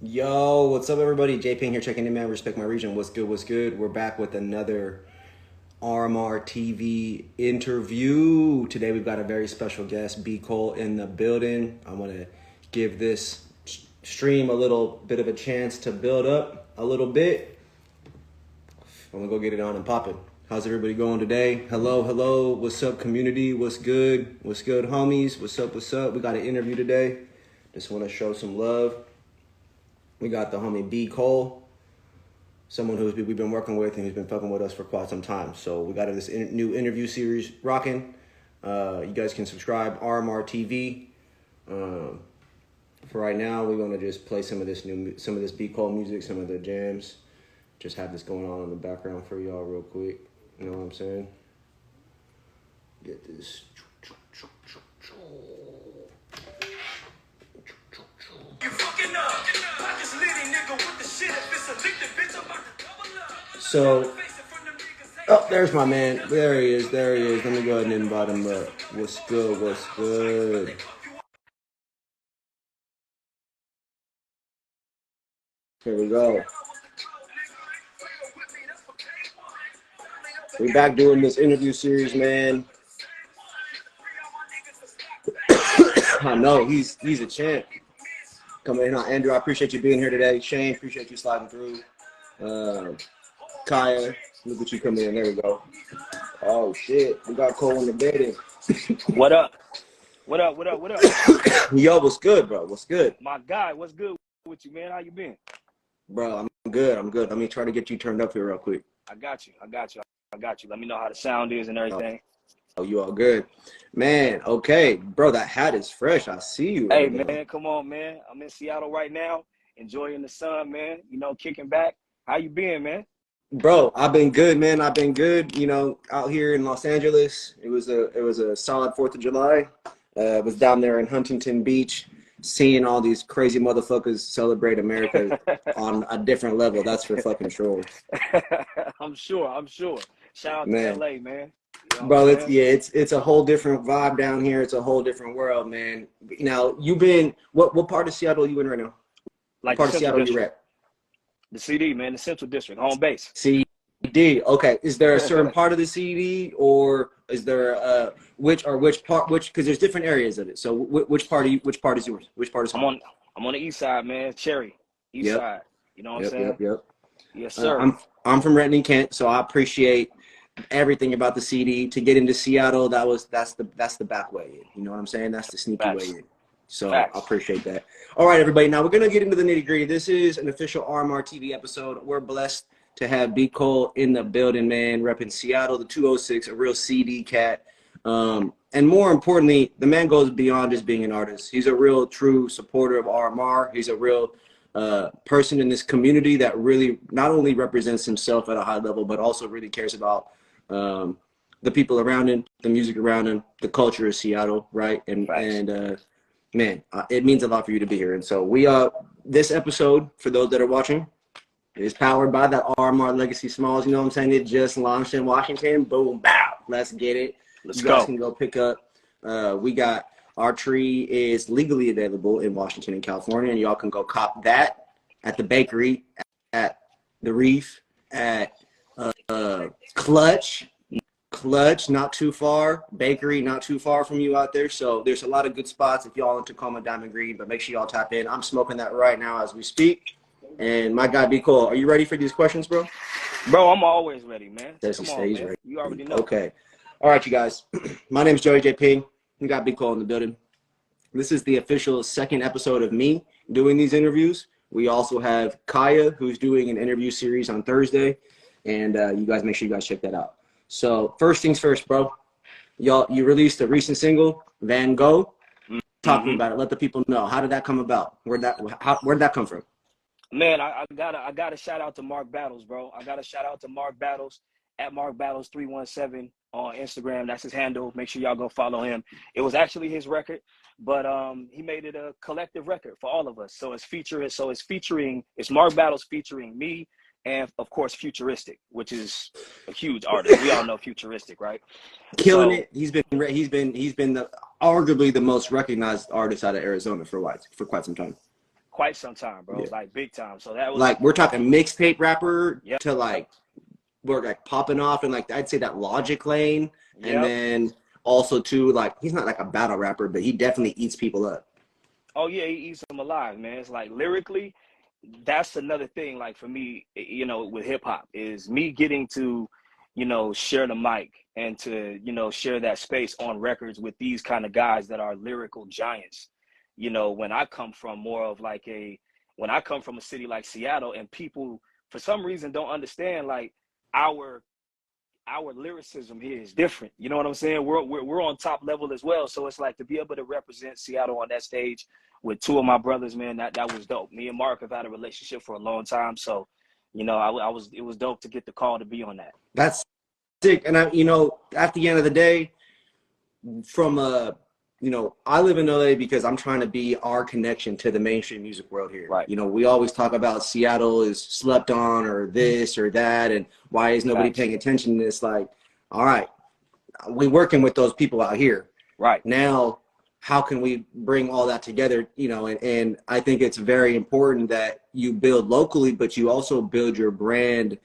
Yo, what's up, everybody? JP here checking in, man. Respect my region. What's good? What's good? We're back with another RMR TV interview. Today, we've got a very special guest, B.Cole, in the building. I want to give this stream a little bit of a chance to build up a little bit. I'm going to go get it on and pop it. How's everybody going today? Hello, hello. What's up, community? What's good? What's good, homies? What's up? What's up? We got an interview today. Just want to show some love. We got the homie B.Cole, someone we've been working with and who's been fucking with us for quite some time. So we got this new interview series rocking. You guys can subscribe, RMR TV. For right now, we're gonna just play some of this B.Cole music, some of the jams. Just have this going on in the background for y'all real quick. You know what I'm saying? Get this. So, oh, there's my man. There he is. There he is. Let me go ahead and invite him up. What's good? What's good? Here we go. We back doing this interview series, man. I know he's a champ. Coming in, Andrew. I appreciate you being here today. Shane, appreciate you sliding through. Kaya, look at you coming in. There we go. Oh shit, we got Cole in the building. What up? What up? What up? What up? Yo, what's good, bro? What's good? My guy, what's good with you, man? How you been? Bro, I'm good. I'm good. Let me try to get you turned up here real quick. I got you. I got you. I got you. Let me know how the sound is and everything. Oh, you all good, man? Okay, bro. That hat is fresh. I see you. Hey, man, come on, man. I'm in Seattle right now, enjoying the sun, man. You know, kicking back. How you been, man? Bro, I've been good, man. I've been good. You know, out here in Los Angeles, it was a solid 4th of July. Was down there in Huntington Beach, seeing all these crazy motherfuckers celebrate America on a different level. That's for fucking sure. I'm sure. Shout out Man. to LA, man. You know Bro, it's a whole different vibe down here. It's a whole different world, man. Now, you've been what part of Seattle are you in right now? Like What part the of Seattle Central you District. at? The CD, man, the Central District, home base. CD. Okay. Is there a certain part of the CD, or is there which part? Because there's different areas of it. So which part is yours? Which part is home? I'm on the east side, man. Cherry, east Yep. side. You know what I'm Yep. saying? Yep. Yes, sir. I'm from Renton, Kent, so I appreciate everything about the CD. To get into Seattle, that's the back way in. You know what I'm saying? That's the sneaky way Facts. in. So I Facts. appreciate that. All right, everybody. Now we're gonna get into the nitty gritty. This is an official RMR TV episode. We're blessed to have B.Cole in the building, man, repping Seattle, the 206, a real CD cat. And more importantly, the man goes beyond just being an artist. He's a real, true supporter of RMR. He's a real person in this community that really not only represents himself at a high level, but also really cares about the people around him, the music around him, the culture of Seattle, right? Man, it means a lot for you to be here. And so this episode, for those that are watching, is powered by the RMR Legacy Smalls. You know what I'm saying? It just launched in Washington. Boom, bow. Let's get it. Let's You guys go. can go pick up. We got our tree is legally available in Washington and California, and y'all can go cop that at the bakery, at the Reef, at Clutch, not too far. Bakery, not too far from you out there. So there's a lot of good spots if y'all in Tacoma, Diamond Green, but make sure y'all tap in. I'm smoking that right now as we speak. And my guy, B.Cole, are you ready for these questions, bro? Bro, I'm always ready, man. Yes, Come he on, stays man. ready. You already know. Okay. All right, you guys. My name is Joey JP. We got B.Cole in the building. This is the official second episode of me doing these interviews. We also have Kaya, who's doing an interview series on Thursday. And you guys make sure you guys check that out. So first things first, bro. You released a recent single, Van Gogh. Talk to me about it. Let the people know. How did that come about? Where'd that come from? Man, I gotta shout out to Mark Battles, bro. I gotta shout out to Mark Battles at Mark Battles 317 on Instagram. That's his handle. Make sure y'all go follow him. It was actually his record, but he made it a collective record for all of us. So it's Mark Battles featuring me and of course Futuristic, which is a huge artist. We all know Futuristic, right? Killing it. He's been arguably the most recognized artist out of Arizona for quite some time. quite some time, bro. Yeah. Like big time. So that was Like we're talking mixtape rapper yep. to like we're like popping off in like I'd say that Logic lane, and Yep. then also too like he's not like a battle rapper, but he definitely eats people up. Oh yeah, he eats them alive, man. It's like lyrically, that's another thing. Like for me, you know, with hip hop, is me getting to, you know, share the mic and to, you know, share that space on records with these kind of guys that are lyrical giants. You know, when I come from more of like when I come from a city like Seattle, and people for some reason don't understand like our lyricism here is different. You know what I'm saying? We're on top level as well. So it's like to be able to represent Seattle on that stage with two of my brothers, man, that was dope. Me and Mark have had a relationship for a long time. So, you know, it was dope to get the call to be on that. That's sick. And I, you know, at the end of the day, from you know, I live in LA because I'm trying to be our connection to the mainstream music world here. Right. You know, we always talk about Seattle is slept on or this or that, and why is nobody Facts. paying attention to this? Like, all right, we working with those people out here. Right. Now, how can we bring all that together? You know, and I think it's very important that you build locally, but you also build your brand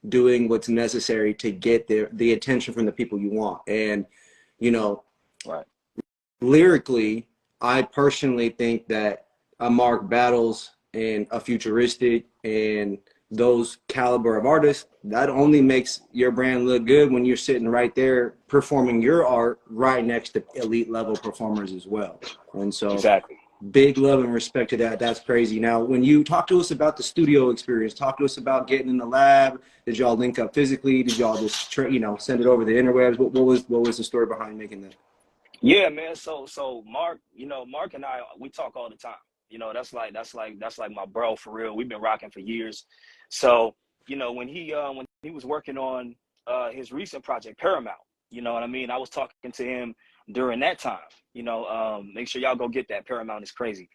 doing what's necessary to get the attention from the people you want. And, you know, right. lyrically, I personally think that a Mark Battles and a Futuristic and those caliber of artists, that only makes your brand look good when you're sitting right there performing your art right next to elite level performers as well. And so exactly. Big love and respect to that. That's crazy. Now, when you talk to us about the studio experience, talk to us about getting in the lab. Did y'all link up physically? Did y'all just, you know, send it over the interwebs? What was the story behind making that? Yeah, man. So Mark, you know, Mark and I, we talk all the time. You know, that's like my bro for real. We've been rocking for years. So, you know, when he was working on his recent project, Paramount, you know what I mean? I was talking to him during that time. You know, make sure y'all go get that. Paramount is crazy.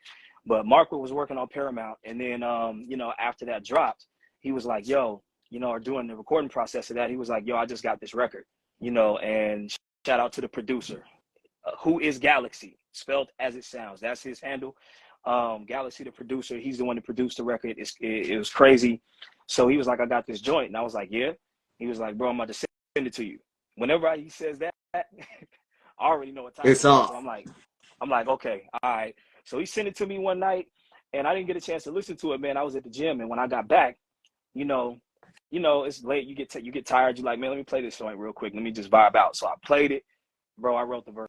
But Mark was working on Paramount, and then you know, after that dropped, he was like, yo, you know, or doing the recording process of that, he was like, yo, I just got this record, you know, and shout out to the producer. Who is Galaxy, spelled as it sounds. That's his handle. Galaxy, the producer, he's the one that produced the record. It was crazy. So he was like, I got this joint. And I was like, yeah. He was like, bro, I'm about to send it to you. Whenever he says that, I already know what time It's it is. So off. I'm like, okay, all right. So he sent it to me one night, and I didn't get a chance to listen to it, man. I was at the gym, and when I got back, you know, it's late. You get tired. You're like, man, let me play this joint real quick. Let me just vibe out. So I played it, bro. I wrote the verse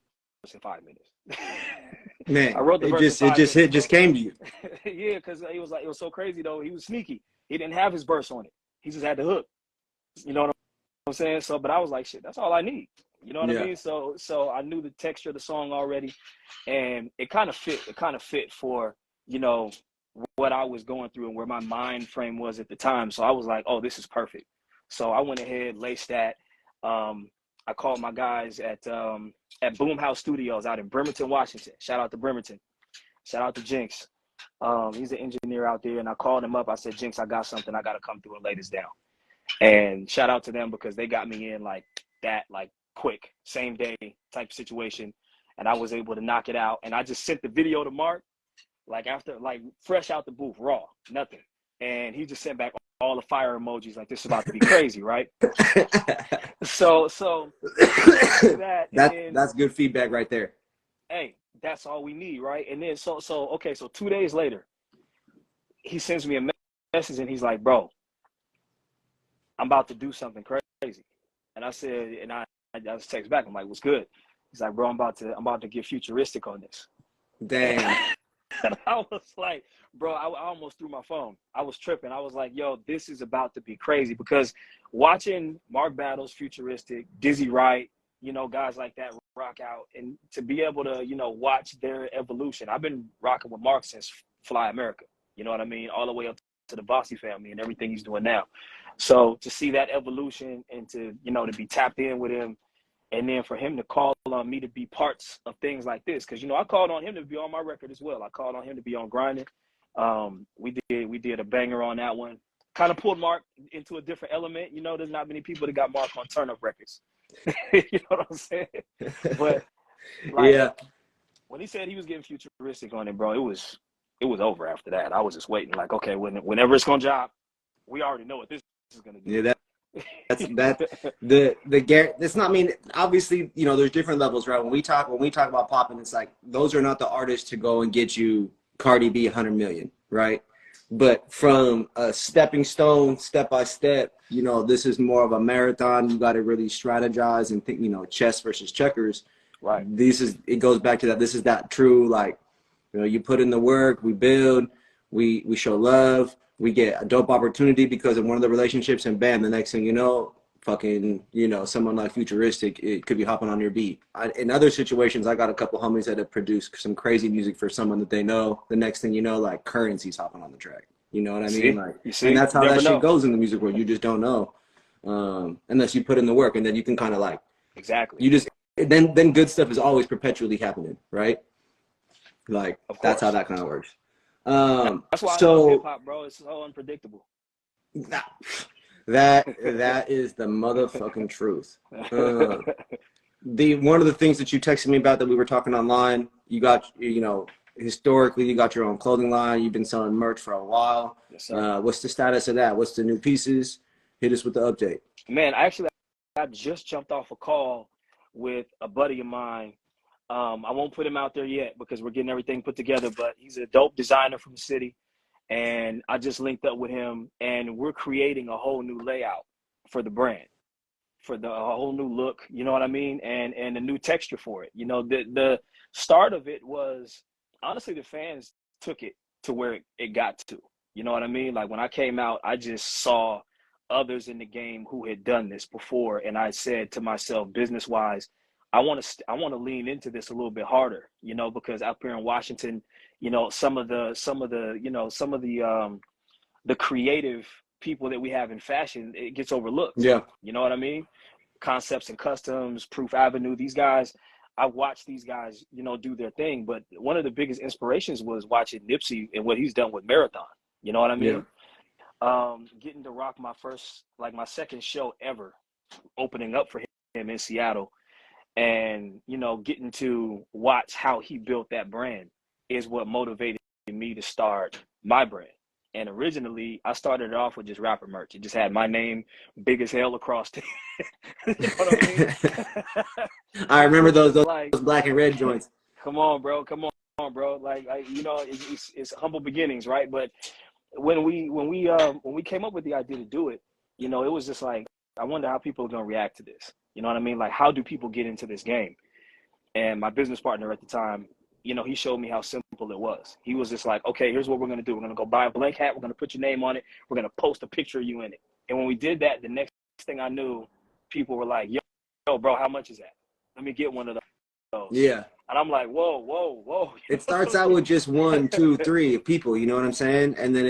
in 5 minutes. I Man, wrote the verse in 5 minutes, it bro. just came to you. Yeah, because it was so crazy though. He was sneaky. He didn't have his verse on it. He just had the hook. You know what I'm saying? So, but I was like, shit, that's all I need. You know what I Yeah. mean? So I knew the texture of the song already, and it kind of fit. It kind of fit for, you know, what I was going through and where my mind frame was at the time. So I was like, oh, this is perfect. So I went ahead, laced that. I called my guys at Boomhouse Studios out in Bremerton, Washington. Shout out to Bremerton. Shout out to Jinx. He's an engineer out there, and I called him up. I said, Jinx, I got something. I got to come through and lay this down. And shout out to them because they got me in like that, like quick, same day type situation. And I was able to knock it out. And I just sent the video to Mark, like after, like fresh out the booth, raw, nothing. And he just sent back all the fire emojis, like this is about to be crazy, right? So that, and then That's good feedback right there. hey, that's all we need, right? And then okay, so 2 days later, he sends me a message and he's like, bro, I'm about to do something crazy. And I said, and I just text back, I'm like, what's good? He's like, bro, I'm about to get futuristic on this. Damn. And I was like, bro, I almost threw my phone. I was tripping. I was like, yo, this is about to be crazy because watching Mark Battles, Futuristic, Dizzy Wright, you know, guys like that rock out, and to be able to, you know, watch their evolution. I've been rocking with Mark since Fly America, you know what I mean? All the way up to the Bossy family and everything he's doing now. So to see that evolution and to, you know, to be tapped in with him, and then for him to call on me to be parts of things like this, because, you know, I called on him to be on my record as well. I called on him to be on Grinding. We did a banger on that one. Kind of pulled Mark into a different element. You know, there's not many people that got Mark on Turn Up Records. You know what I'm saying? But like, Yeah. when he said he was getting Futuristic on it, bro, it was it was over after that. I was just waiting, like, okay, whenever it's gonna drop, we already know what this is gonna do. Yeah, it's not, I mean, obviously, you know, there's different levels, right? When we talk about popping, it's like those are not the artists to go and get you Cardi B 100 million, right? But from a stepping stone, step by step, you know, this is more of a marathon. You got to really strategize and think, you know, chess versus checkers. Right. It goes back to that. This is that true, like, you know, you put in the work, we build, we show love, we get a dope opportunity because of one of the relationships, and bam, the next thing you know, fucking, you know, someone like Futuristic, it could be hopping on your beat. In other situations, I got a couple homies that have produced some crazy music for someone that they know. The next thing you know, like, Currency's hopping on the track. You know what I mean? Like, you see, and that's how that know. shit goes in the music world. You just don't know, unless you put in the work, and then you can kind of like, exactly. You just then good stuff is always perpetually happening, right? Like, that's how that kind of works. That's why I love hip hop, bro. It's so unpredictable. That is the motherfucking truth. One of the things that you texted me about that we were talking online, you got, you know, historically you got your own clothing line. You've been selling merch for a while. Yes, sir. What's the status of that? What's the new pieces? Hit us with the update. Man, I just jumped off a call with a buddy of mine. I won't put him out there yet because we're getting everything put together, but he's a dope designer from the city. And I just linked up with him, and we're creating a whole new layout for the brand, for a whole new look, you know what I mean? And a new texture for it. You know, the start of it was, honestly, the fans took it to where it got to. You know what I mean? Like, when I came out, I just saw others in the game who had done this before, and I said to myself, business-wise, I want to lean into this a little bit harder, you know, because out here in Washington, you know, some of the creative people that we have in fashion, it gets overlooked. Yeah. You know what I mean? Concepts and Customs, Proof Avenue, these guys, I watched these guys, you know, do their thing. But one of the biggest inspirations was watching Nipsey and what he's done with Marathon. You know what I mean? Yeah. Getting to rock my second show ever, opening up for him in Seattle. And, you know, getting to watch how he built that brand is what motivated me to start my brand. And originally, I started it off with just rapper merch. It just had my name big as hell across it. You know what I mean? I remember those black and red joints. Come on, bro. Like you know, it's humble beginnings, right? But when we came up with the idea to do it, you know, it was just like, I wonder how people are gonna react to this. You know what I mean? Like, how do people get into this game? And my business partner at the time, you know, he showed me how simple it was. He was just like, okay, here's what we're going to do. We're going to go buy a blank hat. We're going to put your name on it. We're going to post a picture of you in it. And when we did that, the next thing I knew, people were like, yo, bro, how much is that? Let me get one of those. Yeah. And I'm like, whoa. It starts out with just 1, 2, 3 people, you know what I'm saying? And then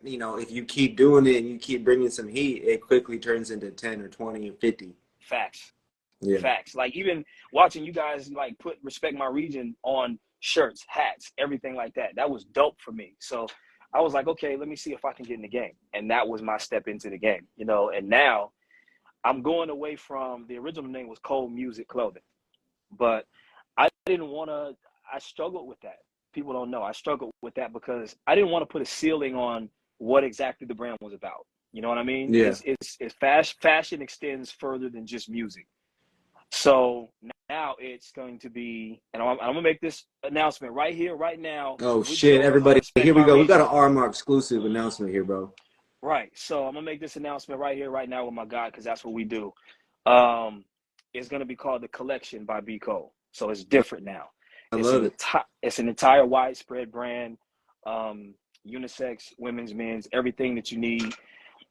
you know, if you keep doing it and you keep bringing some heat, it quickly turns into 10 or 20 or 50. Facts. Yeah. Facts. Like, even watching you guys like put Respect My Region on shirts, hats, everything like that. That was dope for me. So I was like, okay, let me see if I can get in the game. And that was my step into the game, you know. And now I'm going away from, the original name was Cole Music Clothing. But I struggled with that. People don't know. I struggled with that because I didn't want to put a ceiling on what exactly the brand was about. You know what I mean? Yeah. It's fashion extends further than just music. So now it's going to be, and I'm going to make this announcement right here, right now. Oh, shit, everybody. Here we go. We got an RMR exclusive announcement here, bro. Right. So I'm going to make this announcement right here, right now with my guy, because that's what we do. It's going to be called The Collection by B.Cole. So it's different now. I love it. It's an entire widespread brand, unisex, women's, men's, everything that you need.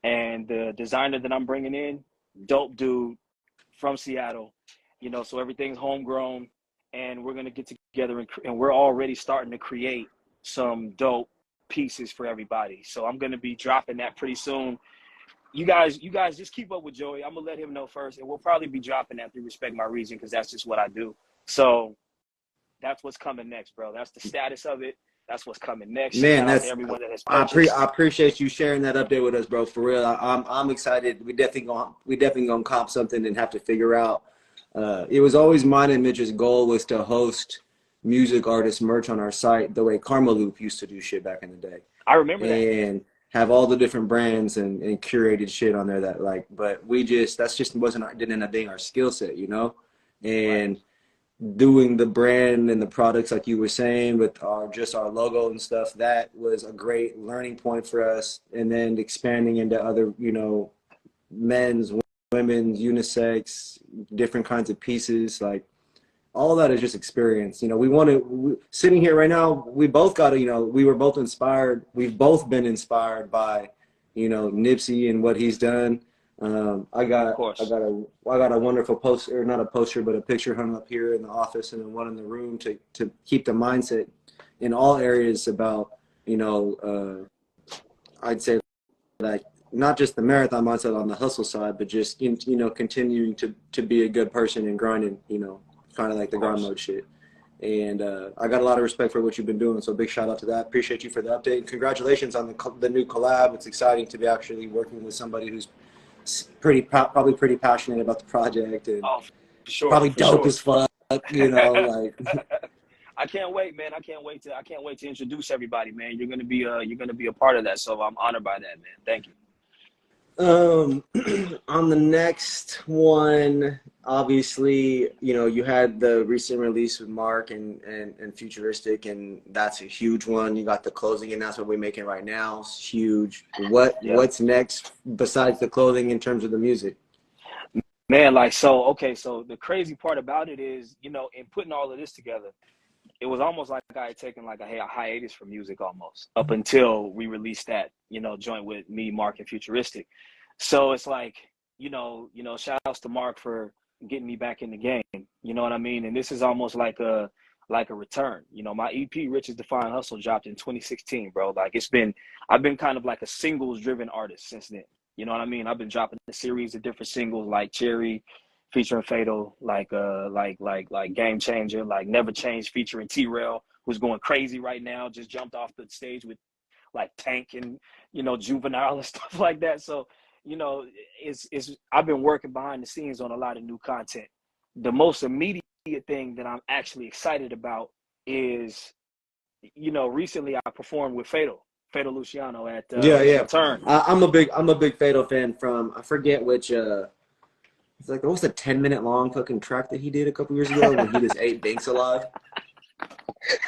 And the designer that I'm bringing in, dope dude from Seattle, you know, so everything's homegrown, and we're going to get together and we're already starting to create some dope pieces for everybody. So I'm going to be dropping that pretty soon. You guys just keep up with Joey. I'm going to let him know first, and we'll probably be dropping that through Respect My Region because that's just what I do. So that's what's coming next, bro. That's the status of it. That's what's coming next. Man, that's everyone that has purchased. I appreciate you sharing that update with us, bro. For real, I'm excited. We definitely gonna comp something and have to figure out. It was always mine and Mitch's goal was to host music artist merch on our site the way Karma Loop used to do shit back in the day, I remember that. and have all the different brands and curated shit on there that like, but we just, that's just didn't end up being our skill set, you know? Right. And doing the brand and the products like you were saying with our logo and stuff, that was a great learning point for us. And then expanding into other, you know, men's, women's, unisex, different kinds of pieces, like all that is just experience. You know, sitting here right now, we both got to, you know, we were both inspired. We've both been inspired by, you know, Nipsey and what he's done. I Of got course. I got a wonderful poster, or not a poster, but a picture hung up here in the office and then one in the room to keep the mindset in all areas about, you know, I'd say like not just the marathon mindset on the hustle side, but just, you know, continuing to be a good person and grinding, you know, kind of like the Of grind course. mode shit. And I got a lot of respect for what you've been doing. So big shout out to that. Appreciate you for the update. And congratulations on the new collab. It's exciting to be actually working with somebody who's probably pretty passionate about the project and Oh, for sure, probably for dope sure. as fuck, you know, like. I can't wait, man. I can't wait to introduce everybody, man. You're gonna be a part of that. So I'm honored by that, man. Thank you. Um, on the next one, obviously, you know, you had the recent release with Mark and Futuristic, and that's a huge one. You got the clothing announcement we're making right now. It's huge. Yeah. What's next besides the clothing in terms of the music? Man, like so, okay, so the crazy part about it is, you know, in putting all of this together, it was almost like I had taken like a hiatus from music almost up until we released that, you know, joint with me, Mark, and Futuristic. So it's like, shout outs to Mark for getting me back in the game. You know what I mean? And this is almost like a return. You know, my EP Rich is Defined Hustle dropped in 2016, bro. Like I've been kind of like a singles driven artist since then. You know what I mean? I've been dropping a series of different singles like Cherry featuring Fatal, like Game Changer, like Never Change featuring T-Rail, who's going crazy right now, just jumped off the stage with like Tank and, you know, Juvenile and stuff like that. So, you know, it's I've been working behind the scenes on a lot of new content. The most immediate thing that I'm actually excited about is, you know, recently I performed with Fatal Luciano at Yeah, It's yeah. Your Turn. I'm a big Fatal fan from, I forget which it's like, what was the 10-minute long fucking track that he did a couple years ago when he just ate Banks alive?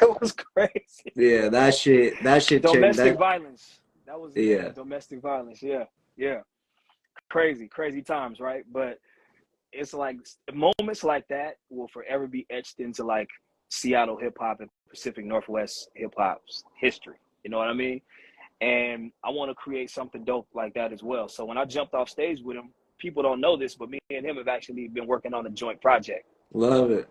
It was crazy. Yeah, that shit changed Domestic that. violence. That was the Yeah. name. Domestic violence. Yeah. Yeah. Crazy times, right? But it's like moments like that will forever be etched into like Seattle hip hop and Pacific Northwest hip hop's history. You know what I mean? And I want to create something dope like that as well. So when I jumped off stage with him, people don't know this, but me and him have actually been working on a joint project. Love it.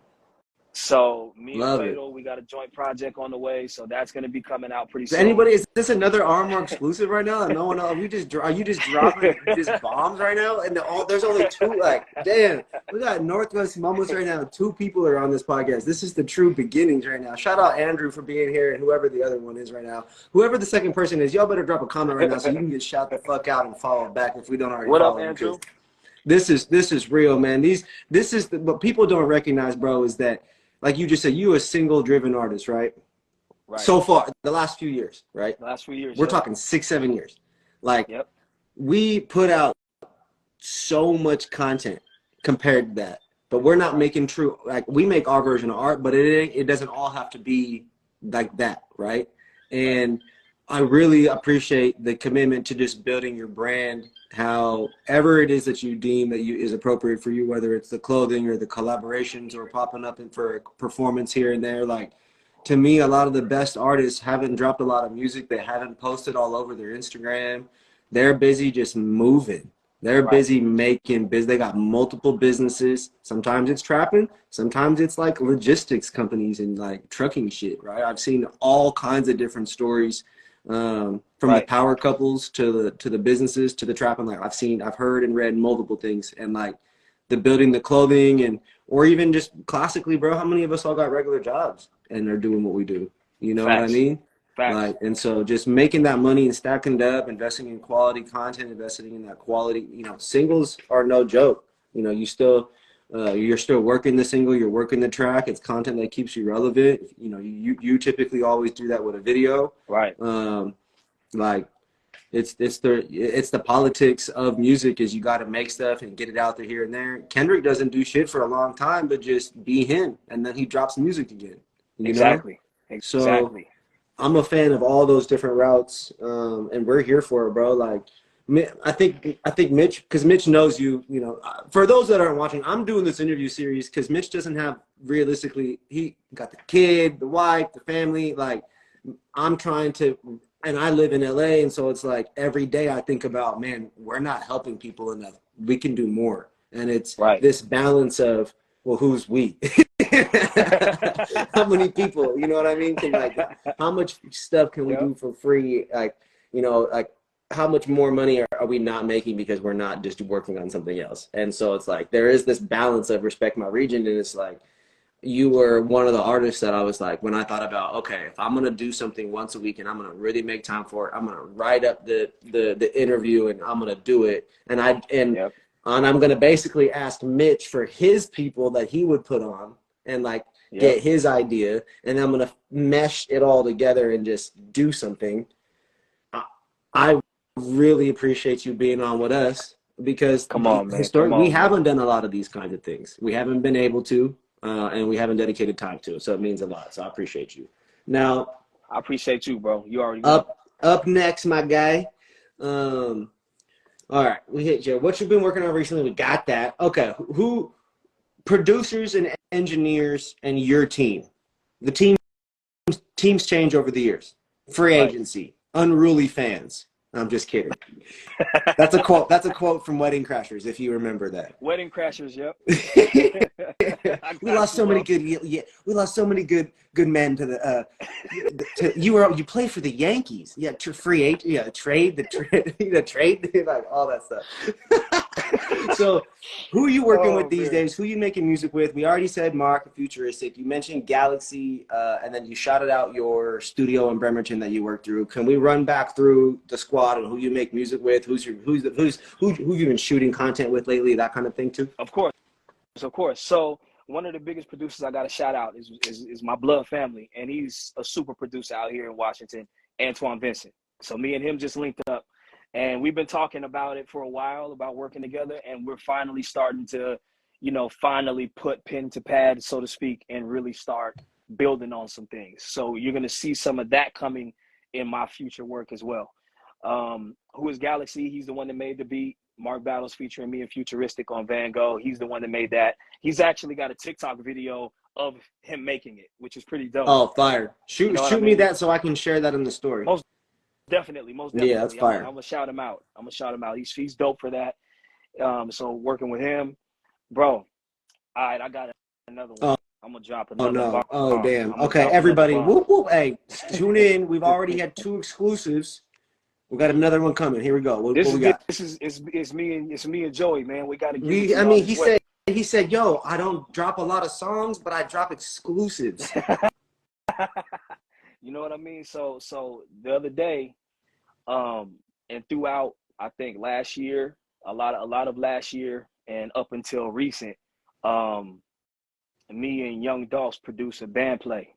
So me and Love it. Fatal, we got a joint project on the way. So that's going to be coming out pretty Is soon. anybody, is this another RMR exclusive right now? No one else. Are you just dropping just bombs right now? And there's only two. Like, damn, we got Northwest Moments right now. Two people are on this podcast. This is the true beginnings right now. Shout out Andrew for being here, and whoever the other one is right now. Whoever the second person is, y'all better drop a comment right now so you can get shout the fuck out and follow back if we don't already What up, follow you, because Andrew? this is real, man. This is what people don't recognize, bro. Is that, like you just said, you a single driven artist, right? Right. So far, the last few years, right? Last few years. We're Yep. talking 6, 7 years. Like, Yep. we put out so much content compared to that, but we're not Right. making true, like, we make our version of art, but it doesn't all have to be like that, right? And I really appreciate the commitment to just building your brand, however it is that you deem that is appropriate for you, whether it's the clothing or the collaborations or popping up for a performance here and there. Like, to me, a lot of the best artists haven't dropped a lot of music. They haven't posted all over their Instagram. They're busy just moving. They're Right. busy making business. They got multiple businesses. Sometimes it's trapping. Sometimes it's like logistics companies and like trucking shit, right? I've seen all kinds of different stories, from the Right. power couples to the businesses to the trapping. Like, I've heard and read multiple things, and like the building the clothing, and or even just classically, bro, how many of us all got regular jobs and are doing what we do? You know what I Facts. mean? Facts. Like, and so just making that money and stacking it up, investing in quality content, investing in that quality, you know, singles are no joke. You know, you still, You're still working the single, you're working the track. It's content that keeps you relevant. You know, you typically always do that with a video. Right. Like it's the politics of music is you got to make stuff and get it out there here and there. Kendrick doesn't do shit for a long time, but just be him, and then he drops music again. You know, Exactly. so Exactly. I'm a fan of all those different routes, and we're here for it, bro. Like, I think Mitch, because Mitch knows you. You know, for those that aren't watching, I'm doing this interview series because Mitch doesn't have realistically. He got the kid, the wife, the family. Like, I'm trying to, and I live in LA, and so it's like every day I think about, man, we're not helping people enough. We can do more, and it's Right. this balance of, well, who's we? How many people? You know what I mean? Can, like, how much stuff can we Yep. do for free? Like, you know, like how much more money are we not making because we're not just working on something else? And so it's like there is this balance of respect my region, and it's like you were one of the artists that I was like, when I thought about, okay, if I'm gonna do something once a week and I'm gonna really make time for it, I'm gonna write up the interview and I'm gonna do it. Yep. And I'm gonna basically ask Mitch for his people that he would put on and like Yep. get his idea, and I'm gonna mesh it all together and just do something. I really appreciate you being on with us because Come on, man. Come historically we on, man. haven't done a lot of these kinds of things. We haven't been able to, and we haven't dedicated time to it. So it means a lot. So I appreciate you. Now, I appreciate you, bro. You already know. up next, my guy. Um, all right, we hit you. What you've been working on recently? We got that. Okay, who producers and engineers and your team? The teams change over the years. Free Right. agency, unruly fans. I'm just kidding. That's a quote. That's a quote from Wedding Crashers, if you remember that. Wedding Crashers. Yep. I We got lost you, so many bro. good. Yeah, we lost so many good men to the. You played for the Yankees. Yeah, free agent. Yeah, trade the trade like all that stuff. So, who are you working with Oh these man. days? Who are you making music with? We already said Mark, Futuristic. You mentioned Galaxy, and then you shouted out your studio in Bremerton that you worked through. Can we run back through the squad and who you make music with? Who you've been shooting content with lately? That kind of thing too. Of course. Of course. So one of the biggest producers I got to shout out is my blood family, and he's a super producer out here in Washington, Antoine Vincent. So me and him just linked up, and we've been talking about it for a while about working together, and we're finally starting to, finally put pen to pad, so to speak, and really start building on some things. So you're gonna see some of that coming in my future work as well. Who is Galaxy? He's the one that made the beat. Mark Battles featuring me and Futuristic on Van Gogh. He's the one that made that. He's actually got a TikTok video of him making it, which is pretty dope. Oh, fire! You know what I Shoot me mean? that so I can share that in the story. Most definitely, most Yeah, that's definitely. I'm fire. gonna shout him out. I'm gonna shout him out. He's dope for that. So working with him, bro. All right, I got another one. Oh, I'm gonna drop oh another no. bomb. Oh damn. I'm gonna Okay, drop another everybody, bomb. whoop whoop. Hey, tune in. We've already had 2 exclusives. We got another one coming. Here we go. What we got? This is it's me and Joey, man. We got to give it to I y'all mean, this way. he said, yo, I don't drop a lot of songs, but I drop exclusives. You know what I mean? So the other day, and throughout I think last year, a lot of last year and up until recent, um, me and Young Dolph's producer Band Play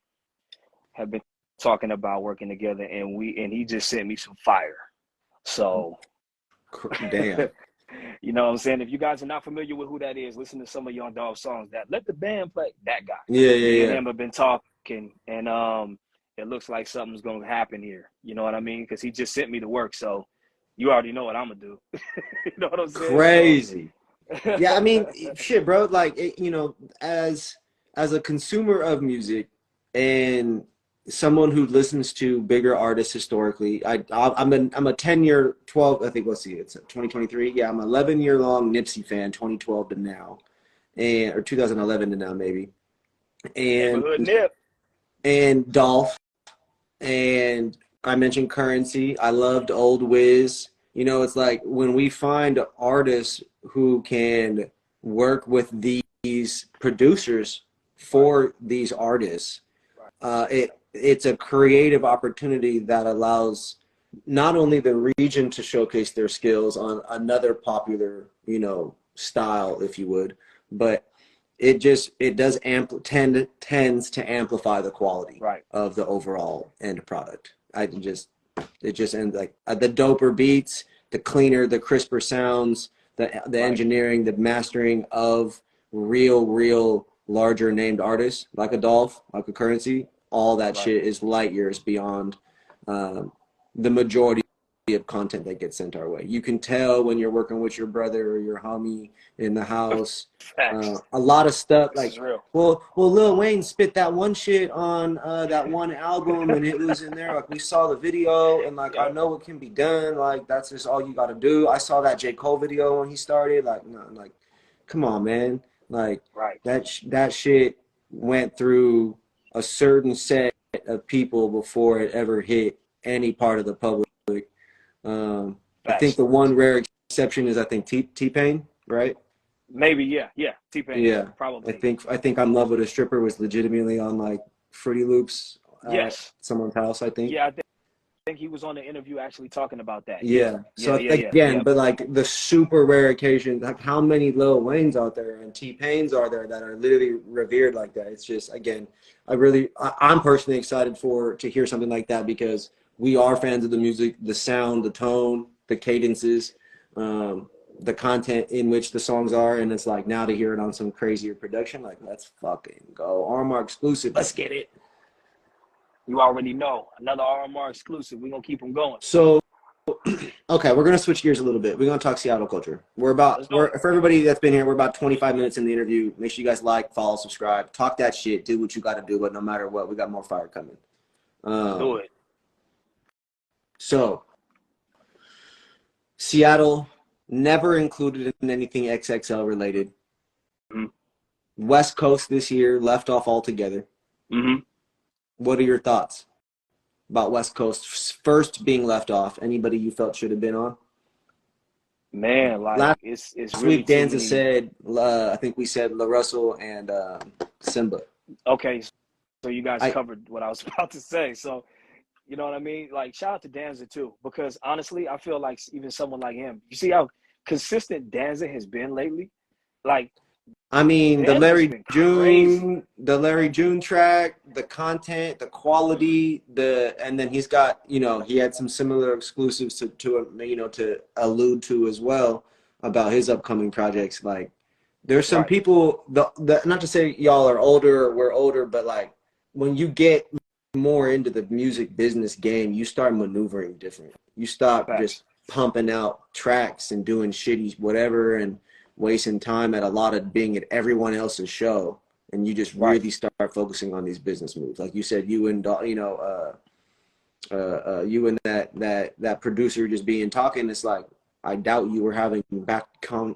have been talking about working together, and he just sent me some fire. So Damn. you know what I'm saying? If you guys are not familiar with who that is, listen to some of Young Dolph songs. That Let the Band Play, that guy. Yeah, Me and yeah, him have been talking, and it looks like something's gonna happen here. You know what I mean? Because he just sent me to work, so you already know what I'm gonna do. You know what I'm saying? So crazy. Yeah, I mean, shit, bro. Like, as a consumer of music and someone who listens to bigger artists historically, I'm a 10-year, 12. I think, let's see, it's 2023. Yeah, I'm an 11-year long Nipsey fan, 2012 to now, and or 2011 to now maybe, and neighborhood nip. Dolph, and I mentioned Currency. I loved Old Wiz. You know, it's like when we find artists who can work with these producers for these artists, it's a creative opportunity that allows not only the region to showcase their skills on another popular, style, if you would, but tends to amplify the quality Right. of the overall end product. It just ends like the doper beats, the cleaner, the crisper sounds, the engineering, the mastering of real larger named artists like a Dolph, like a Currency. All that shit is light years beyond the majority of content that gets sent our way. You can tell when you're working with your brother or your homie in the house. A lot of stuff like, well, Lil Wayne spit that one shit on that one album, and it was in there. Like, we saw the video, and like, I know it can be done. Like, that's just all you got to do. I saw that J.Cole video when he started. Like, no, like, come on, man. Like, that shit went through a certain set of people before it ever hit any part of the public. I think the one rare exception is T-Pain, right? Maybe, yeah, T-Pain, yeah, probably. I think I'm in Love with a Stripper was legitimately on like Fruity Loops at someone's house. I think. Yeah, I think he was on the interview actually talking about that. So again, but like the super rare occasions, like how many Lil Waynes out there and T-Pains are there that are literally revered like that? It's just, again, I'm personally excited to hear something like that because we are fans of the music, the sound, the tone, the cadences, the content in which the songs are, and it's like now to hear it on some crazier production, like let's fucking go. RMR exclusive, let's get it. You already know, another RMR exclusive. We're gonna keep them going. So, okay, we're gonna switch gears a little bit. We're gonna talk Seattle culture. For everybody that's been here, we're about 25 minutes in the interview. Make sure you guys like, follow, subscribe, talk that shit, do what you got to do. But no matter what, we got more fire coming. Do it. So, Seattle never included in anything XXL related. Mm-hmm. West Coast this year left off altogether. Mm-hmm. What are your thoughts about West Coast first being left off? Anybody you felt should have been on? Man, like last it's really week, Danza many... said, I think we said La Russell and Simba. Okay, so you guys covered what I was about to say. So, you know what I mean? Like, shout out to Danza too, because honestly, I feel like even someone like him, you see how consistent Danza has been lately? Like, I mean, the Larry June track, the content, the quality, and then he's got, he had some similar exclusives to allude to as well about his upcoming projects. Like, there's some people, not to say y'all are older or we're older, but like when you get more into the music business game, you start maneuvering different. You stop just pumping out tracks and doing shitty whatever and wasting time at a lot of being at everyone else's show, and you just really start focusing on these business moves. Like you said, you and you and that producer just talking. It's like, I doubt you were having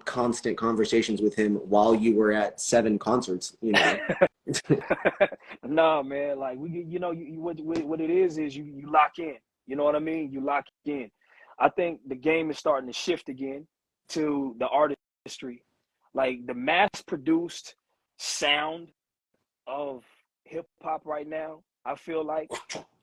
constant conversations with him while you were at 7 concerts. No, man. Like what it is you lock in. You know what I mean? You lock in. I think the game is starting to shift again to the artistry, like the mass-produced sound of hip hop right now. I feel like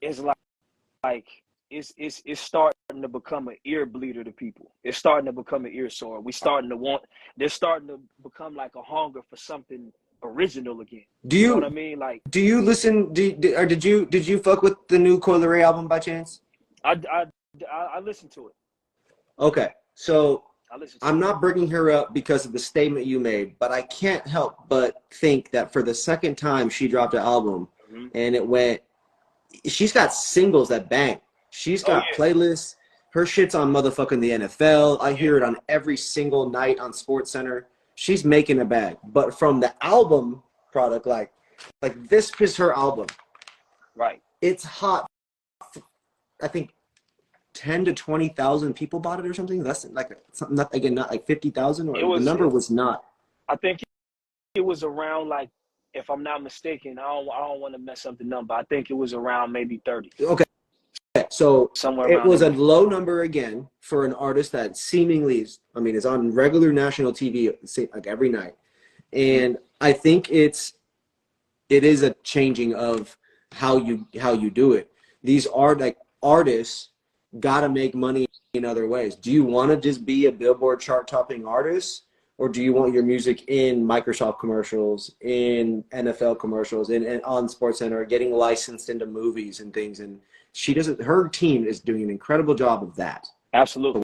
is like it's starting to become an ear bleeder to people. It's starting to become an ear sore. They're starting to become like a hunger for something original again. You know what I mean? Like, do you listen? Did you fuck with the new Coi Leray album by chance? I listened to it. Okay, so I'm not bringing her up because of the statement you made, but I can't help but think that for the second time she dropped an album, and she's got singles that bang. She's got playlists. Her shit's on motherfucking the NFL. I hear it on every single night on SportsCenter. She's making a bag. But from the album product, like this is her album. Right. It's hot. I think 10 to 20,000 people bought it or something. That's like something, not like 50,000, or the number was not. I think it was around, like, if I'm not mistaken, I don't want to mess up the number. I think it was around maybe 30. Okay. So somewhere it was a low number again for an artist that seemingly is on regular national TV like every night. And I think it is a changing of how you do it. These are like artists got to make money in other ways. Do you want to just be a Billboard chart topping artist, or do you want your music in Microsoft commercials, in NFL commercials, and on SportsCenter, getting licensed into movies and things? And she doesn't. Her team is doing an incredible job of that. Absolutely.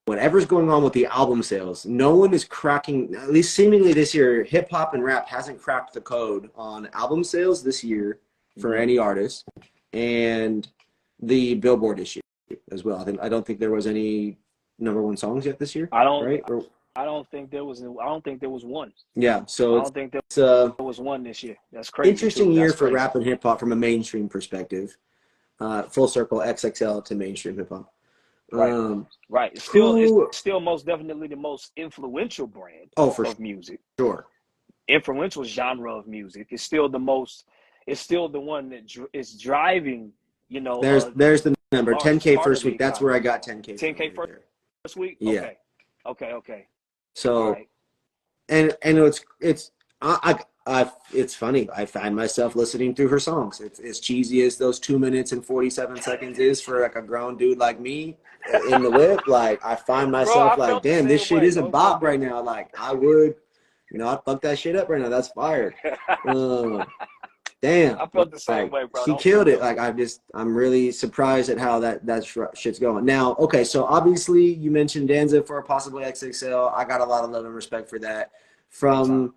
Whatever's going on with the album sales, no one is cracking, at least seemingly this year, hip hop and rap hasn't cracked the code on album sales this year for any artist, and the Billboard issue as well. I don't think there was any #1 songs yet this year. I don't right? I don't think there was one. Yeah, so I don't think there was one this year. That's crazy. Interesting year for rap and hip hop from a mainstream perspective. Full circle XXL to mainstream hip hop. Right. Right. It's still most definitely the most influential brand of music. Sure. Influential genre of music. It's still the one that is driving, you know. There's the number. 10K first week. That's where I got 10K. 10K first week? Yeah. Okay. So, right. and it's funny. I find myself listening through her songs. It's as cheesy as those 2 minutes and 47 seconds is for like a grown dude like me in the whip. Like I find myself like, damn, this shit isn't bop right now. Like I would, I'd fuck that shit up right now. That's fire. Damn. I felt the same way, bro. She killed it. Like I'm really surprised at how that shit's going. Now, okay, so obviously you mentioned Danza for a possibly XXL. I got a lot of love and respect for that. From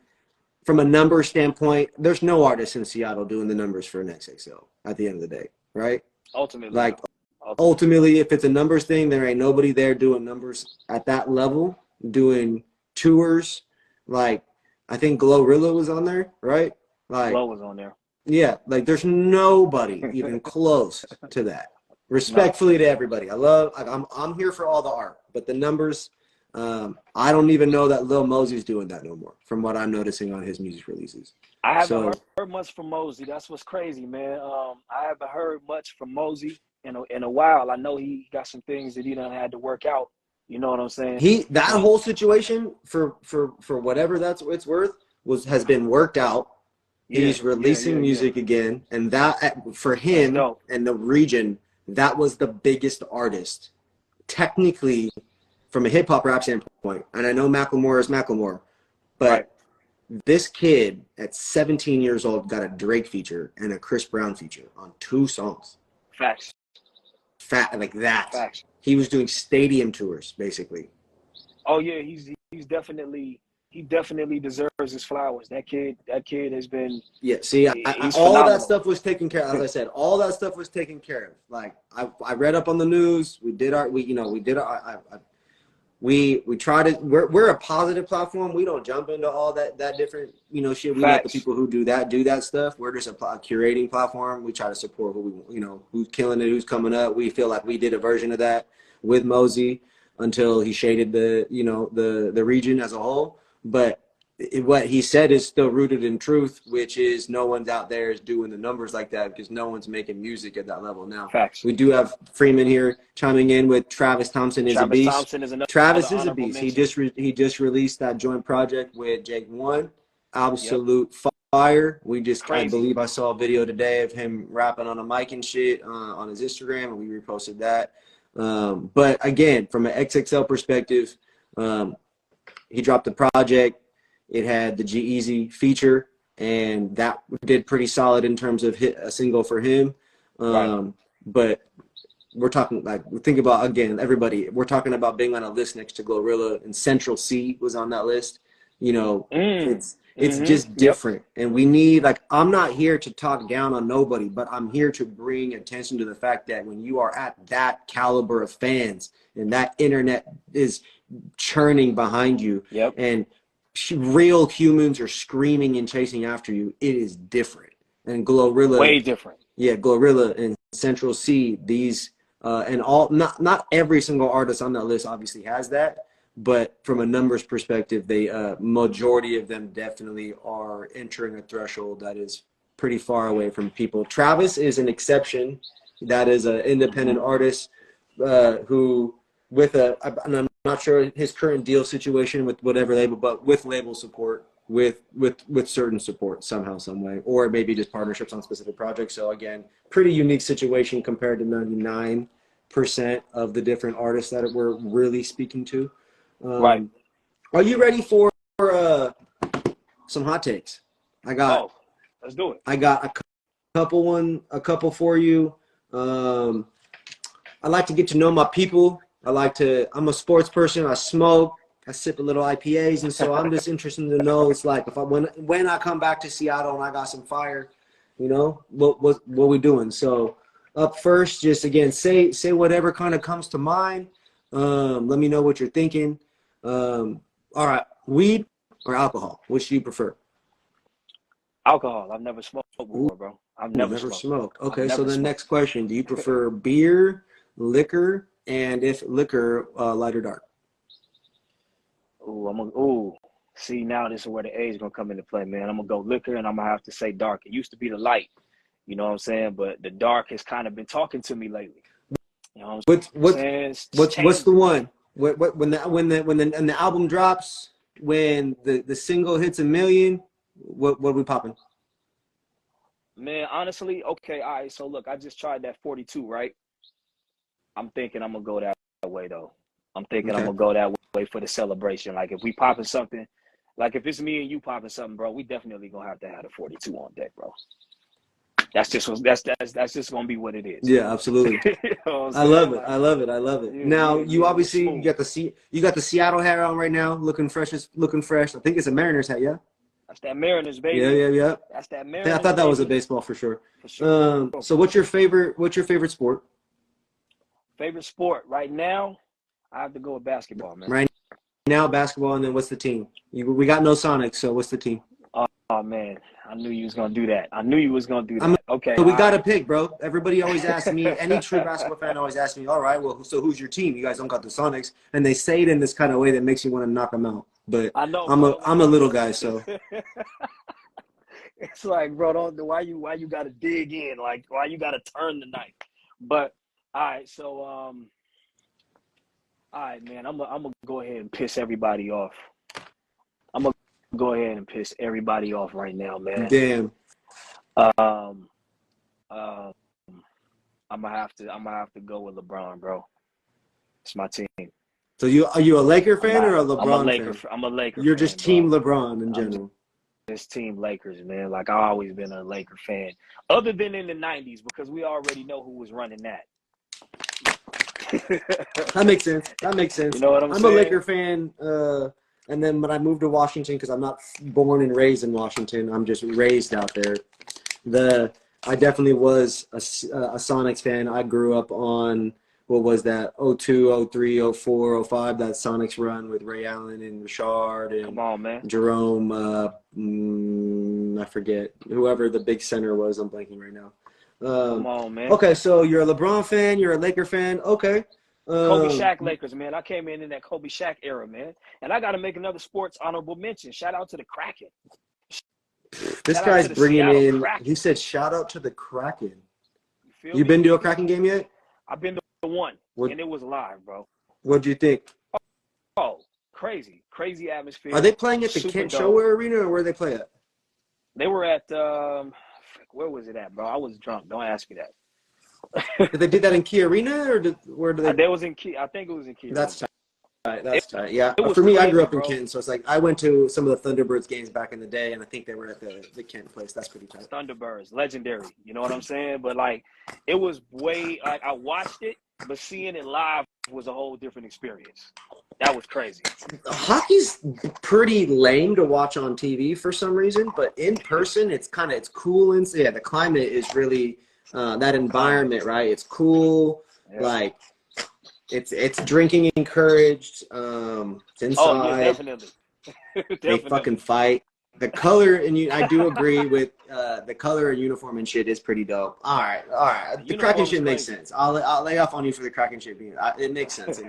a number standpoint, there's no artist in Seattle doing the numbers for an XXL at the end of the day, right? Ultimately, if it's a numbers thing, there ain't nobody there doing numbers at that level, doing tours. Like, I think Glorilla was on there, right? Like, Glow was on there. Yeah, like there's nobody even close to that. Respectfully to everybody. I'm here for all the art, but the numbers, I don't even know that Lil Mosey's doing that no more, from what I'm noticing on his music releases. I haven't heard much from Mosey. That's what's crazy, man. I haven't heard much from Mosey in a while. I know he got some things that he done had to work out. You know what I'm saying? That whole situation for whatever it's worth has been worked out. He's releasing music again, and that for him and the region, that was the biggest artist, technically, from a hip hop rap standpoint. And I know Macklemore is Macklemore, but this kid at 17 years old got a Drake feature and a Chris Brown feature on 2 songs. Facts. Like that. Facts. He was doing stadium tours, basically. Oh yeah, he definitely deserves his flowers. That kid has been. Yeah, see, all of that stuff was taken care of. As I said, all that stuff was taken care of. Like I read up on the news. We try to. We're a positive platform. We don't jump into all that different shit. We let the people who do that stuff. We're just a curating platform. We try to support who's killing it, who's coming up. We feel like we did a version of that with Mosey until he shaded the region as a whole. But what he said is still rooted in truth, which is no one's out there is doing the numbers like that because no one's making music at that level now. Facts. We do have Freeman here chiming in with Travis Thompson is a beast. Travis is a beast. He just released that joint project with Jake One. Absolute fire. I believe I saw a video today of him rapping on a mic and shit on his Instagram, and we reposted that. But again, from an XXL perspective, he dropped the project. It had the G-Eazy feature, and that did pretty solid in terms of hit a single for him. But we're talking think about, again, everybody, we're talking about being on a list next to Glorilla, and Central C was on that list. It's just different. And we need, I'm not here to talk down on nobody, but I'm here to bring attention to the fact that when you are at that caliber of fans and that internet is churning behind you and real humans are screaming and chasing after you, it is different. And Glorilla, way different. Yeah, Glorilla and Central C, these and all, not every single artist on that list obviously has that, but from a numbers perspective, they majority of them definitely are entering a threshold that is pretty far away from people. Travis is an exception. That is an independent artist who, and I'm not sure his current deal situation with whatever label, but with label support, with certain support somehow, some way, or maybe just partnerships on specific projects. So again, pretty unique situation compared to 99% of the different artists that we're really speaking to. Are you ready for some hot takes? Oh, let's do it. I got a couple for you. I like to get to know my people. I'm a sports person. I smoke. I sip a little IPAs, and so I'm just interested to know. It's like if when I come back to Seattle and I got some fire, what we doing? So up first, just again say whatever kind of comes to mind. Let me know what you're thinking. All right, weed or alcohol? Which do you prefer? Alcohol. I've never smoked before, bro. I've never Smoked. Okay, so the smoked. next question: do you prefer beer, liquor, and if liquor, light or dark? Ooh. See, now this is where the age gonna come into play, man. I'm gonna go liquor, and I'm gonna have to say dark. It used to be the light, you know what I'm saying? But the dark has kind of been talking to me lately. You know what I'm saying? What's the one? When the album drops, when the single hits 1 million, what we popping? Man, honestly, okay, all right. So look, I just tried that 42, right? I'm thinking I'm gonna go that way though. I'm thinking I'm Okay. gonna go that way for the celebration. Like if we popping something, like if it's me and you popping something, bro, we definitely gonna have to have a 42 on deck, bro. That's just gonna be what it is. Yeah, absolutely. You know what I'm I love saying? it. Like, I love it. I love it. Now you yeah, obviously smooth. you got the Seattle hat on right now, looking fresh. I think it's a Mariners hat. Yeah. That's that Mariners, baby. Yeah. That's that I Mariners, thought that was a baby. baseball for sure. For sure. So what's your favorite sport? Favorite sport right now? I have to go with basketball, man. Right now, basketball, and then what's the team? We got no Sonics, so what's the team? Oh man, I knew you was gonna do that. I knew you was gonna do that. Okay, So we got to right. pick, bro. Everybody always asks me, any true basketball fan always asks me, all right, well, so who's your team? You guys don't got the Sonics. And they say it in this kind of way that makes you want to knock them out. But I know, I'm bro. a little guy, so. It's like, bro, why you gotta dig in? Like, why you gotta turn the knife? But all right, so all right, man, I'm gonna go ahead and piss everybody off. I'm gonna go ahead and piss everybody off right now, man. Damn. Um, um, I'm gonna have to go with LeBron, bro. It's my team. So are you a Laker fan or a LeBron fan? I'm a Laker You're fan, just Team bro. LeBron in general. This team Lakers, man. Like I've always been a Laker fan, other than in the '90s because we already know who was running that. That makes sense. You know what I'm I'm saying? a Laker fan, and then when I moved to Washington, because I'm not born and raised in Washington, I'm just raised out there. I definitely was a Sonics fan. I grew up on, what was that, 02, 03, 04, 05, that Sonics run with Ray Allen and Richard and Come on, man. Jerome, I forget, whoever the big center was, I'm blanking right now. Come on, man. Okay, so you're a LeBron fan, you're a Laker fan, okay. Kobe Shaq Lakers, man. I came in that Kobe Shaq era, man. And I got to make another sports honorable mention. Shout out to the Kraken. This Shout guy's out to the bringing Seattle in, Kraken. he said, shout out to the Kraken. You Been to a Kraken game yet? I've been to one, and it was live, bro. What'd you think? Oh, crazy atmosphere. Are they playing at the Kent Shower Arena, or where they play at? They were at, where was it at, bro? I was drunk. Don't ask me that. Did they do that in Key Arena, or where did they? There was in Key. I think it was in Key. That's tight. That's tight. Yeah. It was For me, crazy, I grew up in bro. Kent, so it's like I went to some of the Thunderbirds games back in the day, and I think they were at the Kent place. That's pretty tight. Thunderbirds, legendary. You know what I'm saying? But like, it was way. Like I watched it, but seeing it live was a whole different experience. That was crazy. Hockey's pretty lame to watch on TV for some reason, but in person, it's cool. And yeah, the climate is really that environment, right? It's cool. Yeah. Like it's drinking encouraged. It's inside. Oh yeah, definitely. They fucking fight. The color and I do agree with the color and uniform and shit is pretty dope. All right. The Kraken shit makes sense. I'll lay off on you for the Kraken shit being. It makes sense.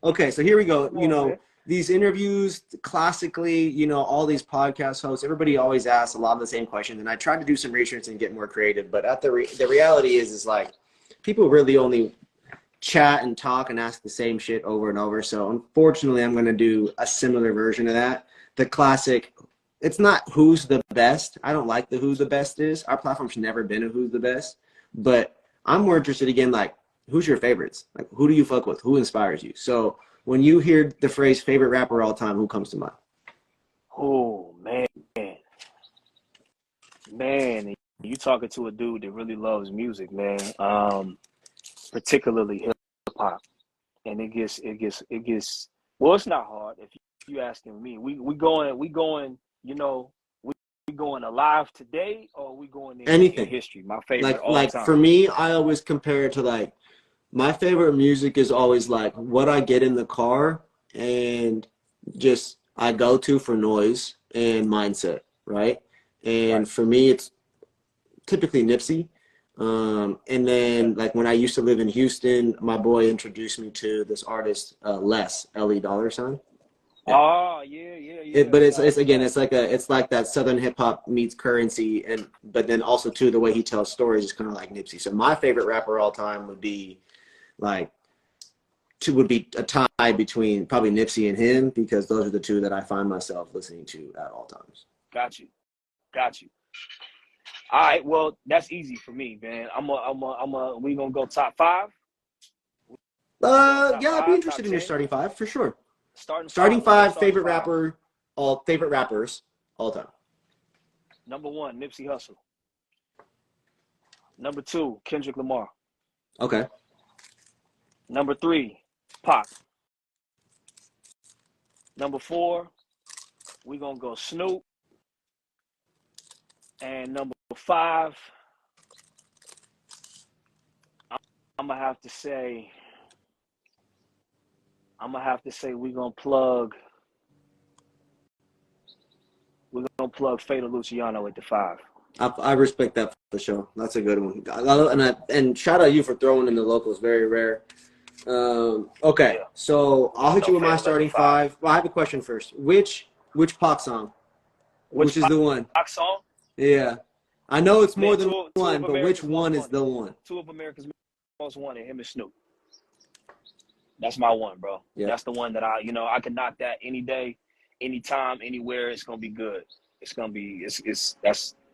Okay, so here we go. These interviews, classically, all these podcast hosts, everybody always asks a lot of the same questions, and I tried to do some research and get more creative. But the reality is like people really only chat and talk and ask the same shit over and over. So unfortunately, I'm going to do a similar version of that. The classic, it's not who's the best. I don't like the who the best is. Our platform's never been a who's the best. But I'm more interested again, like, who's your favorites? Like, who do you fuck with? Who inspires you? So When you hear the phrase favorite rapper all time, who comes to mind? Oh man, you talking to a dude that really loves music, man. Particularly hip hop, and it gets. Well, it's not hard if you asking me. We going. You know, we going alive today, or we going in Anything. history? My favorite all Like time. for me, I always compare it to like my favorite music is always like what I get in the car and just I go to for noise and mindset, right? Right. And for me, it's typically Nipsey. And Okay. then like when I used to live in Houston, my boy introduced me to this artist, Les, L.E. Dollar Sign. Yeah. Oh yeah. But Shout out it's to again Les. it's like that Southern hip hop meets currency and but then also too the way he tells stories is kind of like Nipsey. So my favorite rapper all time would be like two would be a tie between probably Nipsey and him because those are the two that I find myself listening to at all times. Got you. Got you. All right. Well, that's easy for me, man. We gonna go top five. We going top Yeah, I'd be five, top interested in your 10. starting five for sure. Starting Starting five. We go five, starting favorite five. rapper, all favorite rappers all time. Number one, Nipsey Hussle. Number two, Kendrick Lamar. Okay. Number three, Pac. Number four, we gonna go Snoop. And number five, I'm gonna have to say, we're gonna plug Fatal Luciano at the five. I respect that for sure. That's a good one. And shout out you for throwing in the locals. Very rare. Okay, Yeah. so I'll hit No you with my Phantom at the starting five. five. Well, I have a question first. Which Pac song? Which Which is the one? Pac song? Yeah, I know it's more Man, than two one, of but which America's most one is wanted. the one? Two of America's most wanted, him and Snoop. That's my one, bro. Yeah. That's the one that I can knock that any day, anytime, anywhere. It's gonna be good. It's gonna be.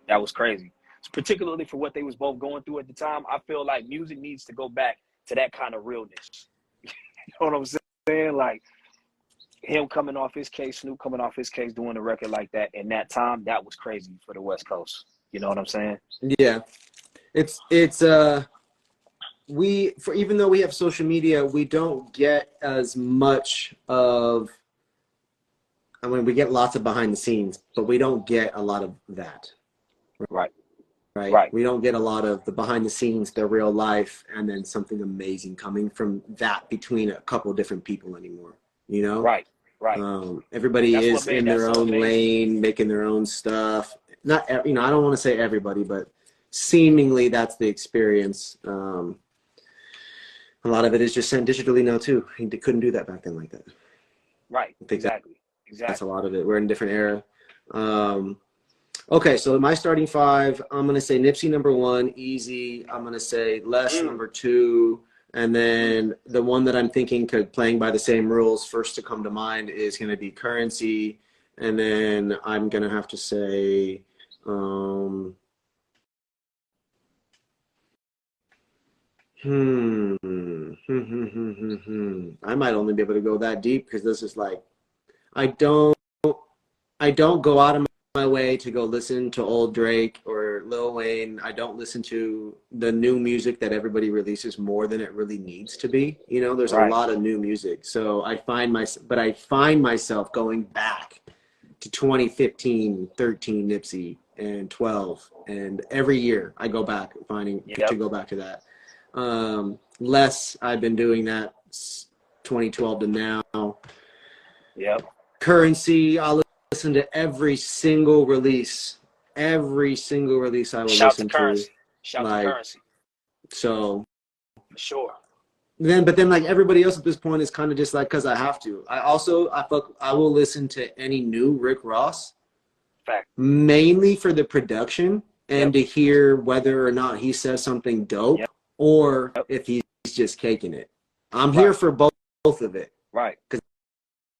That was crazy. Particularly for what they was both going through at the time. I feel like music needs to go back to that kind of realness. You know what I'm saying? Like him coming off his case, Snoop coming off his case, doing a record like that in that time. That was crazy for the West Coast. You know what I'm saying? Yeah. It's we for even though we have social media, we don't get as much of I mean we get lots of behind the scenes, but we don't get a lot of that. Right. Right? Right. We don't get a lot of the behind the scenes, the real life, and then something amazing coming from that between a couple of different people anymore. You know, Right. Right. everybody That's what is made in that their so own amazing. lane, making their own stuff. Not, I don't want to say everybody, but seemingly that's the experience. A lot of it is just sent digitally now too. He couldn't do that back then like that. Right. I think Exactly. that's a Exactly. lot of it. We're in a different era. Um, Okay, so my starting five, I'm gonna say Nipsey number one, easy. I'm gonna say Les Mm. number two, and Mm. then the one that I'm thinking could playing by the same rules first to come to mind is gonna be Currency, and then I'm gonna have to say, um, I might only be able to go that deep because this is like I don't. I don't go out of my way to go listen to old Drake or Lil Wayne. I don't listen to the new music that everybody releases more than it really needs to be. You know, there's a Right. lot of new music. So I find myself going back to 2015, 13 Nipsey and 12 and every year I go back finding to Yep. go back to that. Less I've been doing that 2012 to now. Yep. Currency, I'll listen to every single release. Every single release I will Shout to listen to. Currency. Shout to Like, Currency. so For sure. but then like everybody else at this point is kind of just like because I have to. I will listen to any new Rick Ross Fact. mainly for the production and Yep. to hear whether or not he says something dope Yep. or if he's just caking it. I'm here Right. for both of it. Right.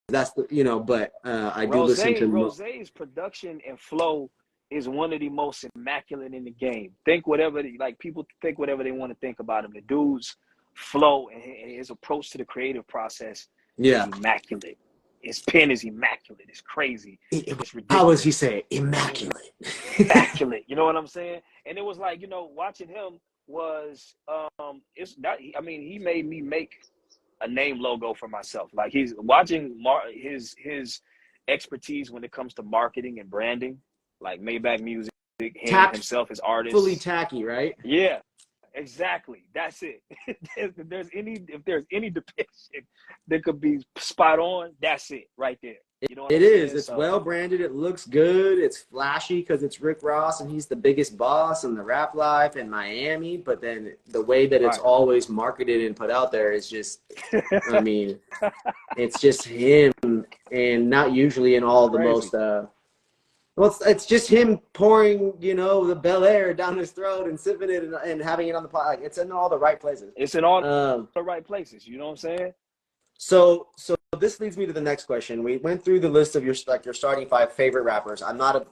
That's but I do listen to Rose's production and flow is one of the most immaculate in the game. Think whatever people think whatever they want to think about him. The dude's flow and his approach to the creative process Yeah. is immaculate. His pen is immaculate. It's crazy. It's ridiculous. How was he saying? Immaculate. Immaculate. You know what I'm saying? And it was like, you know, watching him was it's not. I mean, he made me make a name logo for myself. Like he's watching his expertise when it comes to marketing and branding, like Maybach Music, himself as artist. Fully tacky, right? Yeah, exactly. That's it. if there's any depiction that could be spot on, that's it right there. You know what It I'm is. saying? It's well branded. It looks good. It's flashy because it's Rick Ross and he's the biggest boss in the rap life in Miami. But then the way that it's always marketed and put out there is just, I mean, it's just him, and not usually in all the most. Well, it's just him pouring, you know, the Bel Air down his throat and sipping it and having it on the pot. Like, it's in all the right places. It's in all the right places. You know what I'm saying? So this leads me to the next question. We went through the list of your starting 5 favorite rappers. I'm not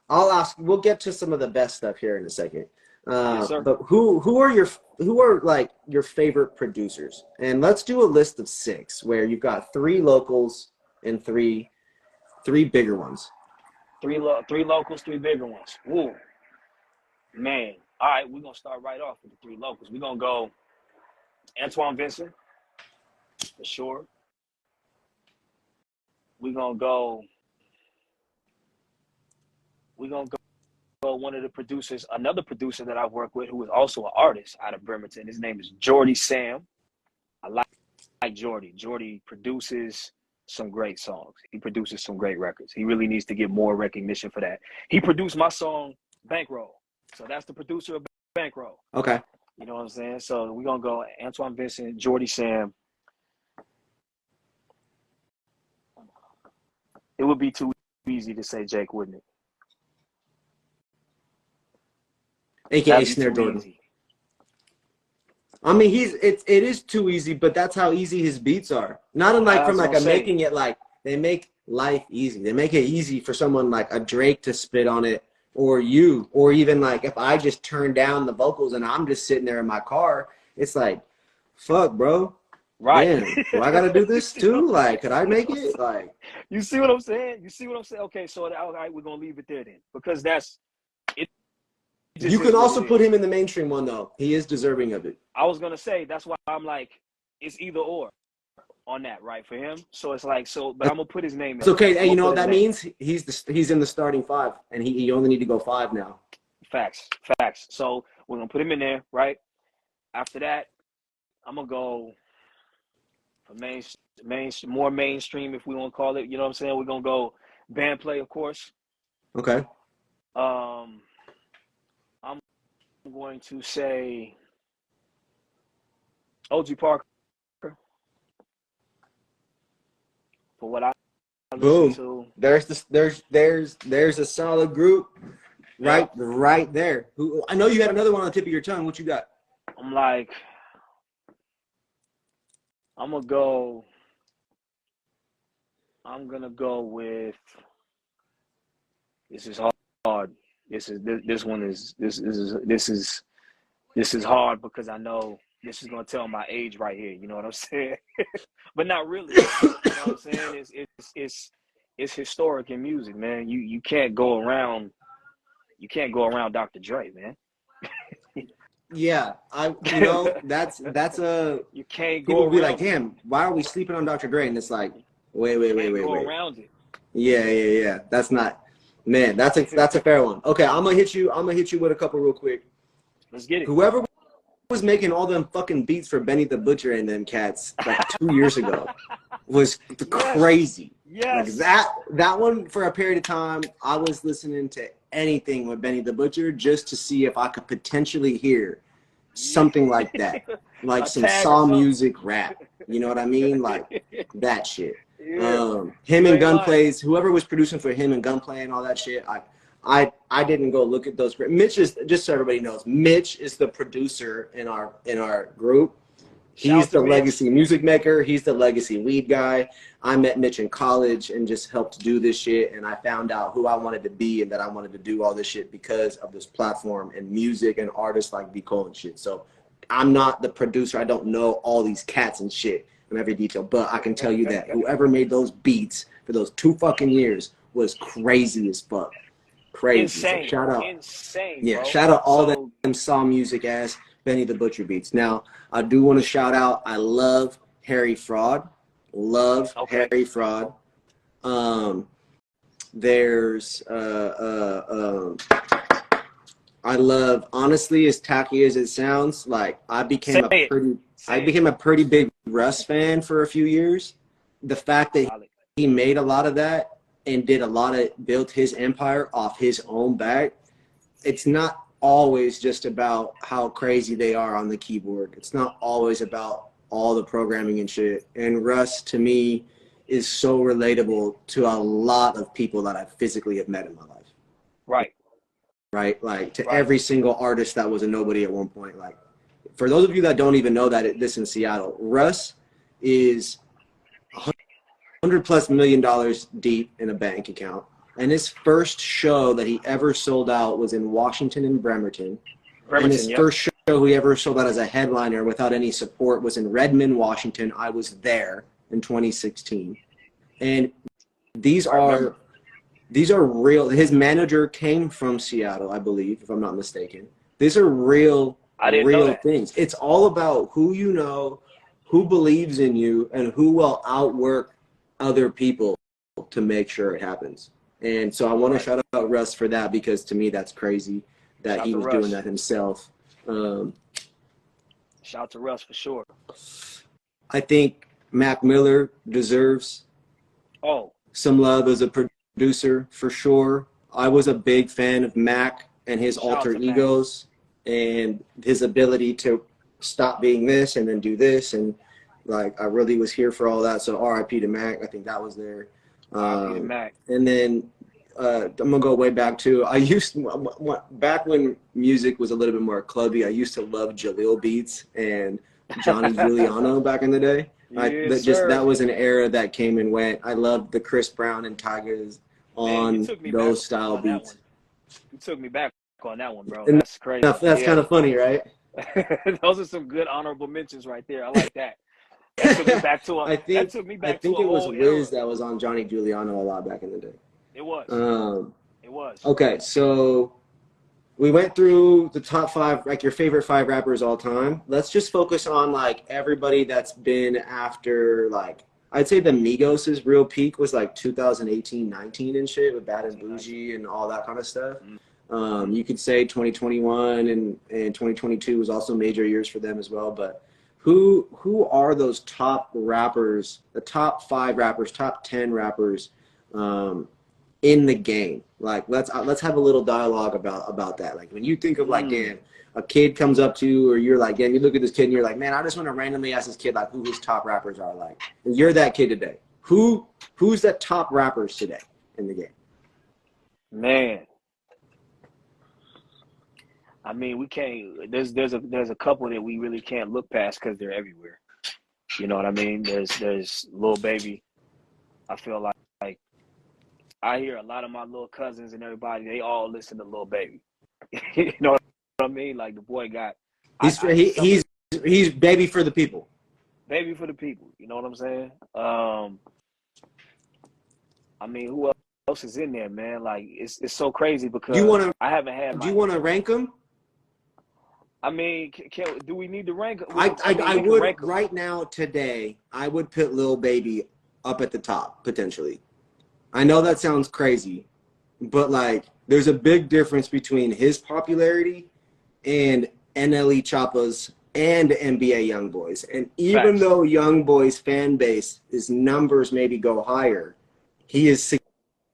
I'll ask. We'll get to some of the best stuff here in a second. Yes, sir. But who are like your favorite producers? And let's do a list of 6 where you've got 3 locals and three bigger ones. 3 locals, 3 bigger ones. Ooh, man. All right, we're gonna start right off with the 3 locals. We're gonna go Antoine Vincent for sure. We're gonna go one of the producers, another producer that I've worked with who is also an artist out of Bremerton. His name is Jordy Sam. I like Jordy. Jordy produces some great songs. He produces some great records. He really needs to get more recognition for that. He produced my song Bankroll. So that's the producer of Bankroll. Okay. You know what I'm saying? So we're going to go Antoine Vincent, Jordy Sam. It would be too easy to say Jake, wouldn't it? AKA Snare Jordan. Easy. I mean, it is too easy, but that's how easy his beats are. Not unlike from like making it like they make life easy. They make it easy for someone like a Drake to spit on it, or you, or even like if I just turn down the vocals and I'm just sitting there in my car, it's like, fuck, bro. Right. Damn, do I gotta do this too? Like, could I make it? Like, you see what I'm saying? You see what I'm saying? Okay, so all right, we're gonna leave it there then, because that's it. You can also put him in the mainstream one though. He is deserving of it. I was gonna say that's why I'm like, it's either or on that, right, for him. So it's like, but I'm gonna put his name in. It's okay. Hey, you know what that means? He's in the starting 5, and he only need to go 5 now. Facts. So we're gonna put him in there, right? After that, I'm gonna go for more mainstream, if we want to call it. You know what I'm saying? We're gonna go band play, of course. Okay. I'm going to say OG Parker for what I listen to. There's a solid group right there. Who I know you had another one on the tip of your tongue. What you got? I'm gonna go with, this is hard. This is hard because I know this is gonna tell my age right here. You know what I'm saying? But not really. You know what I'm saying? It's historic in music, man. You can't go around Dr. Dre, man. Yeah, that's a. You can't go. People will be like, "Damn, why are we sleeping on Dr. Dre?" And it's like, wait. Around it. Yeah. That's not, man. That's a fair one. Okay, I'm gonna hit you with a couple real quick. Let's get it. Whoever was making all them fucking beats for Benny the Butcher and them cats like 2 years ago was crazy. Yes. Like that one, for a period of time, I was listening to anything with Benny the Butcher just to see if I could potentially hear something like that, like some Saw music rap. You know what I mean? Like that shit. Yeah. Him and Gunplay's, whoever was producing for him and Gunplay and all that shit. I didn't go look at those. Mitch is, just so everybody knows, Mitch is the producer in our group. He's the legacy music maker. He's the legacy weed guy. I met Mitch in college and just helped do this shit. And I found out who I wanted to be and that I wanted to do all this shit because of this platform and music and artists like B.Cole and shit. So I'm not the producer. I don't know all these cats and shit. on every detail, but I can tell you that whoever made those beats for those 2 fucking years was crazy as fuck. Crazy. Insane. So shout out. Insane, Yeah, bro. shout out all So, them Saw Music ass Benny the Butcher beats. Now, I do want to shout out, I love Harry Fraud. Love Harry Fraud. There's I love, honestly, as tacky as it sounds, like I became a pretty big Russ fan for a few years. The fact that he made a lot of that and did a lot of, built his empire off his own back. It's not always just about how crazy they are on the keyboard. It's not always about all the programming and shit. And Russ, to me, is so relatable to a lot of people that I physically have met in my life. Right? Like to every single artist that was a nobody at one point. Like for those of you that don't even know that this in Seattle, Russ is $100+ million deep in a bank account. And his first show that he ever sold out was in Washington and Bremerton. And his first show he ever sold out as a headliner without any support was in Redmond, Washington. I was there in 2016. And these are real. His manager came from Seattle, I believe, if I'm not mistaken. These are real things. It's all about who you know, who believes in you, and who will outwork other people to make sure it happens. And so I want to shout out Russ for that, because to me that's crazy that he was doing that himself. Shout out to Russ for sure. I think Mac Miller deserves some love as a producer for sure. I was a big fan of Mac and his alter egos and his ability to stop being this and then do this, and like I really was here for all that. So R.I.P. to Mac. I think that was there. And then I'm gonna go way back too. Back when music was a little bit more clubby, I used to love Jaleel Beats and Johnny Giuliano back in the day. That was an era that came and went. I loved the Chris Brown and Tigers on those style beats. You took me back on that one, bro. That's crazy. That's kind of funny, right? Those are some good honorable mentions right there. I like that. That took me back to I think it was Wiz that was on Johnny Giuliano a lot back in the day. It was. It was. Okay, so we went through the top 5, like your favorite 5 rappers all time. Let's just focus on like everybody that's been after, like I'd say the Migos' real peak was like 2018, 19 and shit with Bad and Bougie and all that kind of stuff. You could say 2021 and 2022 was also major years for them as well. But who are those top rappers, the top 5 rappers, top 10 rappers in the game? Like let's have a little dialogue about that. Like when you think of like, damn, a kid comes up to you, or you're like, damn, you look at this kid and you're like, man, I just want to randomly ask this kid like who his top rappers are like. And you're that kid today. Who's the top rappers today in the game? Man, I mean, we can't. There's a couple that we really can't look past because they're everywhere. You know what I mean? There's Lil Baby. I feel like I hear a lot of my little cousins and everybody. They all listen to Lil Baby. You know what I mean? Like the boy got. He's baby for the people. Baby for the people. You know what I'm saying? I mean, who else is in there, man? Like it's so crazy because I haven't had. Do you want to rank them? I mean, do we need to rank? I would rank right now today. I would put Lil Baby up at the top potentially. I know that sounds crazy, but like there's a big difference between his popularity and NLE Choppa's and NBA Youngboy's. And even though Youngboy's fan base, his numbers maybe go higher, he is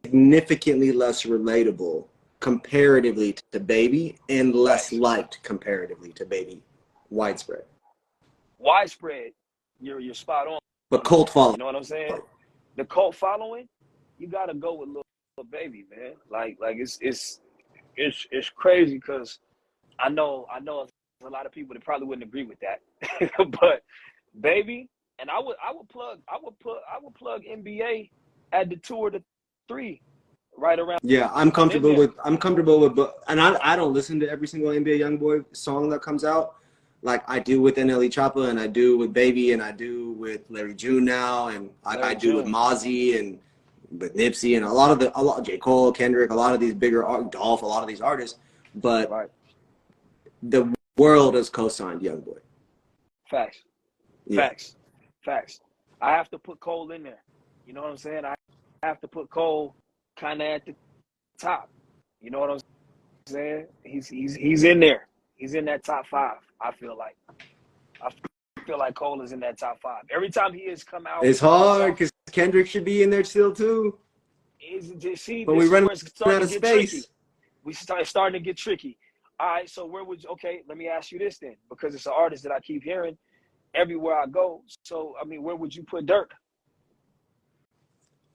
significantly less relatable comparatively to Baby and less liked comparatively to Baby. Widespread, you're spot on. But cult following. You know what I'm saying? The cult following, you gotta go with Lil Baby, man. Like it's crazy because I know a lot of people that probably wouldn't agree with that, but Baby, and I would plug NBA at the 2 or the 3 right around. Yeah, I'm comfortable with, and I don't listen to every single NBA Youngboy song that comes out. like I do with NLE Choppa, and I do with Baby, and I do with Larry June now, and I do with Mozzie, and with Nipsey, and a lot of J. Cole, Kendrick, a lot of these bigger Dolph, a lot of these artists, but the world has co-signed YoungBoy. Facts. Yeah. Facts. I have to put Cole in there. You know what I'm saying? I have to put Cole kind of at the top. You know what I'm saying? He's in there. He's in that top 5. I feel like Cole is in that top 5. Every time he has come out, it's hard because Kendrick should be in there still too. But we run out of space. Tricky. It's starting to get tricky. All right, so where would you? Okay, let me ask you this then, because it's an artist that I keep hearing everywhere I go. So I mean, where would you put Dirk?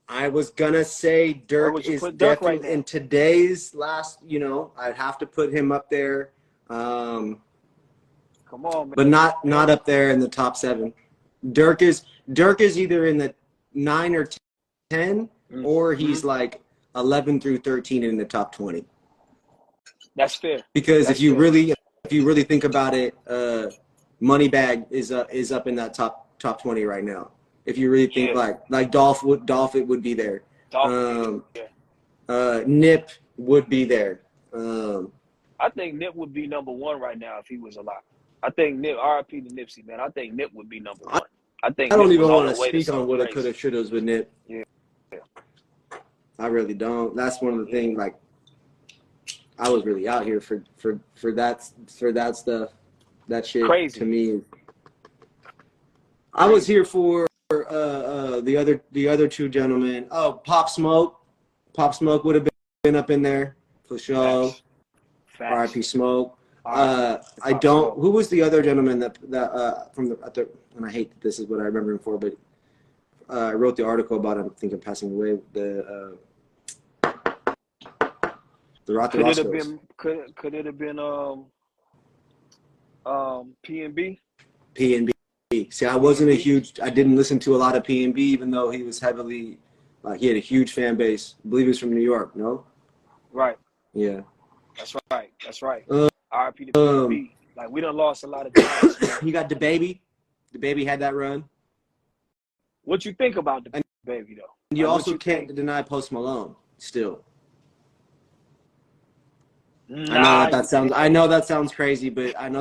I was gonna say Dirk is definitely right in today's last. You know, I'd have to put him up there. Come on, man. But not up there in the top 7. Dirk is either in the 9 or 10, or he's like 11 through 13 in the top 20. That's fair. Because if you really think about it, Moneybagg is up in that top 20 right now. If you really think like Dolph it would be there. Nip would be there. I think Nip would be number 1 right now if he was alive. I think Nip, RIP to Nipsey, man. I think Nip would be number 1. I don't even want to speak on what it could have, should have with Nip. Yeah. I really don't. That's one of the things. Like, I was really out here for that stuff. That shit crazy to me. I was here for the other 2 gentlemen. Oh, Pop Smoke. Pop Smoke would have been up in there for sure. R.I.P. Smoke. I don't. Who was the other gentleman that from the? And I hate that this is what I remember him for, but I wrote the article about him. I think I'm passing away. The Could it have been P&B? P&B. See, I wasn't a huge. I didn't listen to a lot of P&B, even though he was heavily. He had a huge fan base. I believe he was from New York. No. Right. Yeah. That's right. R.I.P. to P&B. Like, we done lost a lot of times. You got DaBaby. DaBaby had that run. What you think about DaBaby though? You also can't deny Post Malone. Still. I know that sounds crazy, but and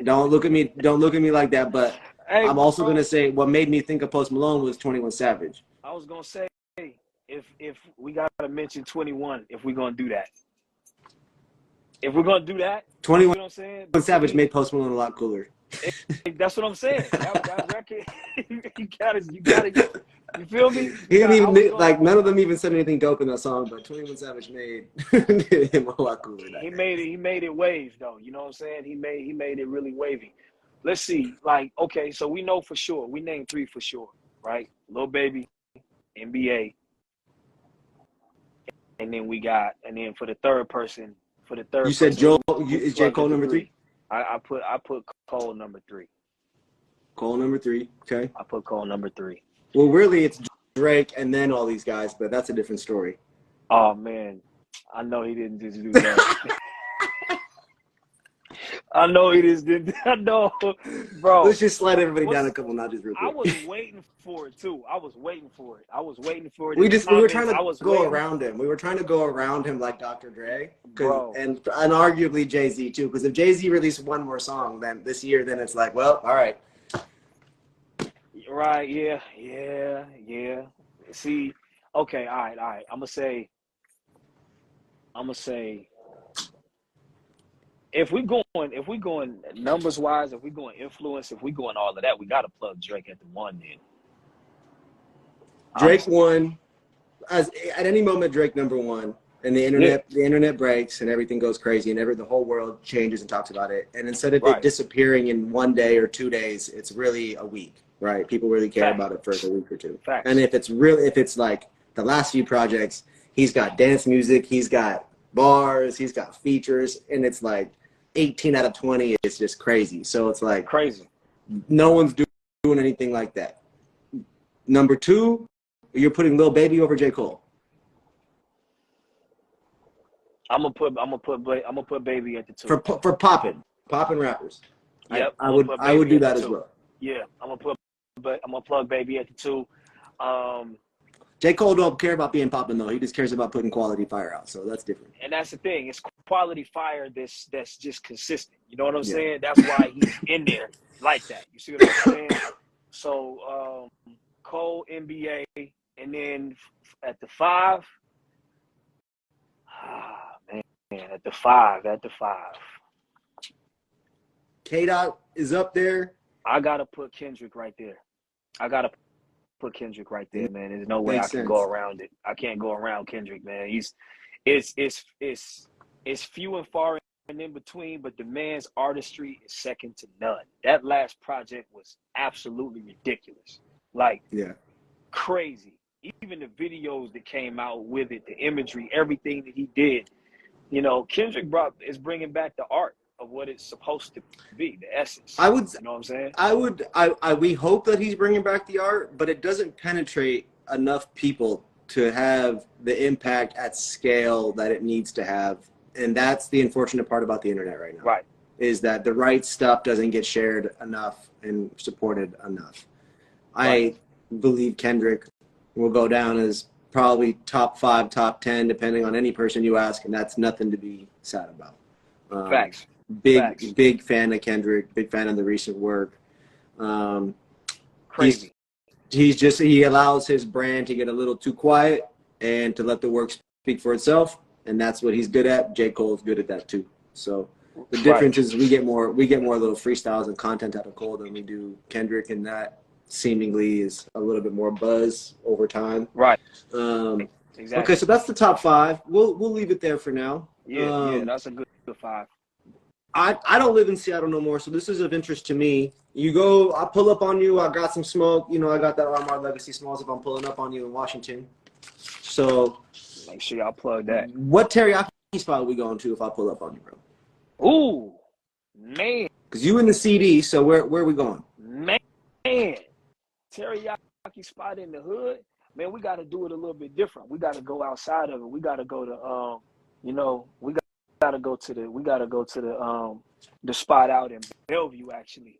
don't look at me. Don't look at me like that. But hey, I'm also gonna say what made me think of Post Malone was 21 Savage. I was gonna say if we gotta mention 21, if we're gonna do that. If we're gonna do that, 21 you know what I'm saying? Savage made Post Malone a lot cooler. That's what I'm saying. That record, you gotta. You feel me? He didn't even none of them even said anything dope in that song, but 21 Savage made him a lot cooler. He made it wave though. You know what I'm saying? He made it really wavy. Let's see. Like, okay, so we know for sure. We named 3 for sure, right? Lil Baby, NBA, and then for the third person, you said is J. Cole number 3? I put Cole number 3. Cole number 3. Okay. I put Cole number 3. Well, really, it's Drake and then all these guys, but that's a different story. Oh man, I know he didn't just do that. I know he just did. I know, bro. Let's just slide everybody down a couple notches real quick. I was waiting for it too. I was waiting for it. We were trying to go around him. We were trying to go around him like Dr. Dre, and arguably Jay-Z too. Because if Jay-Z released one more song then this year, then it's like, well, all right. Right? Yeah. See, okay, all right. I'm gonna say. If we going numbers wise, if we going influence, if we going all of that, we gotta plug Drake at the 1 then. Drake won. At any moment, Drake number 1, and the internet breaks and everything goes crazy and the whole world changes and talks about it. And instead of it disappearing in 1 day or 2 days, it's really a week, right? People really care about it for a week or 2. Facts. And if it's like the last few projects, he's got dance music, he's got bars, he's got features, and it's like 18 out of 20 is just crazy. So it's like crazy. No one's doing anything like that. Number 2, you're putting Lil Baby over J. Cole. I'm gonna put Baby at the 2 for popping. Popping rappers. Yep, I would do that as well. Yeah, I'm gonna plug Baby at the 2. J. Cole don't care about being popping though. He just cares about putting quality fire out. So that's different. And that's the thing. It's quality fire that's just consistent. You know what I'm saying? That's why he's in there like that. You see what I'm saying? So Cole, NBA, and then at the 5, man, at the 5. K-Dot is up there. I gotta put Kendrick right there. Man. There's no way I can go around it. I can't go around Kendrick, man. It's few and far and in between, but the man's artistry is second to none. That last project was absolutely ridiculous. Like, crazy. Even the videos that came out with it, the imagery, everything that he did. You know, Kendrick is bringing back the art of what it's supposed to be, the essence. You know what I'm saying? We hope that he's bringing back the art, but it doesn't penetrate enough people to have the impact at scale that it needs to have. And that's the unfortunate part about the internet right now. Right. Is that the right stuff doesn't get shared enough and supported enough. Right. I believe Kendrick will go down as probably top 5, top 10, depending on any person you ask, and that's nothing to be sad about. Facts. Big fan of Kendrick. Big fan of the recent work. Crazy. He allows his brand to get a little too quiet and to let the work speak for itself, and that's what he's good at. J. Cole's good at that too. So the difference is we get more little freestyles and content out of Cole than we do Kendrick, and that seemingly is a little bit more buzz over time. Right. Exactly. Okay, so that's the top 5. We'll leave it there for now. Yeah, that's a good 5. I don't live in Seattle no more, so this is of interest to me. You go, I pull up on you, I got some smoke. You know, I got that RMR Legacy Smalls if I'm pulling up on you in Washington. So make sure y'all plug that. What teriyaki spot are we going to if I pull up on you, bro? Ooh, man. Because you in the CD, so where are we going? Man. Teriyaki spot in the hood. Man, we got to do it a little bit different. We got to go outside of it. We got to go to, we got to go to the spot out in Bellevue, actually.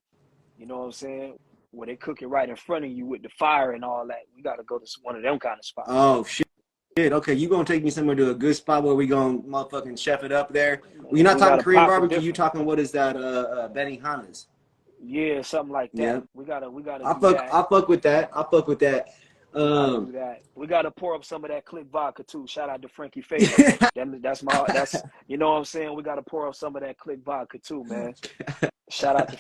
You know what I'm saying? Where they cook it right in front of you with the fire and all that. We got to go to one of them kind of spots. Oh, shit. Okay, you going to take me somewhere to a good spot where we going to motherfucking chef it up there? You're not talking Korean barbecue. You talking, what is that, Benihana's? Yeah, something like that. Yeah. We gotta. I fuck with that. We gotta pour up some of that Click vodka too. Shout out to Frankie Fader. that's you know what I'm saying. We gotta pour up some of that Click vodka too, man. Shout out to.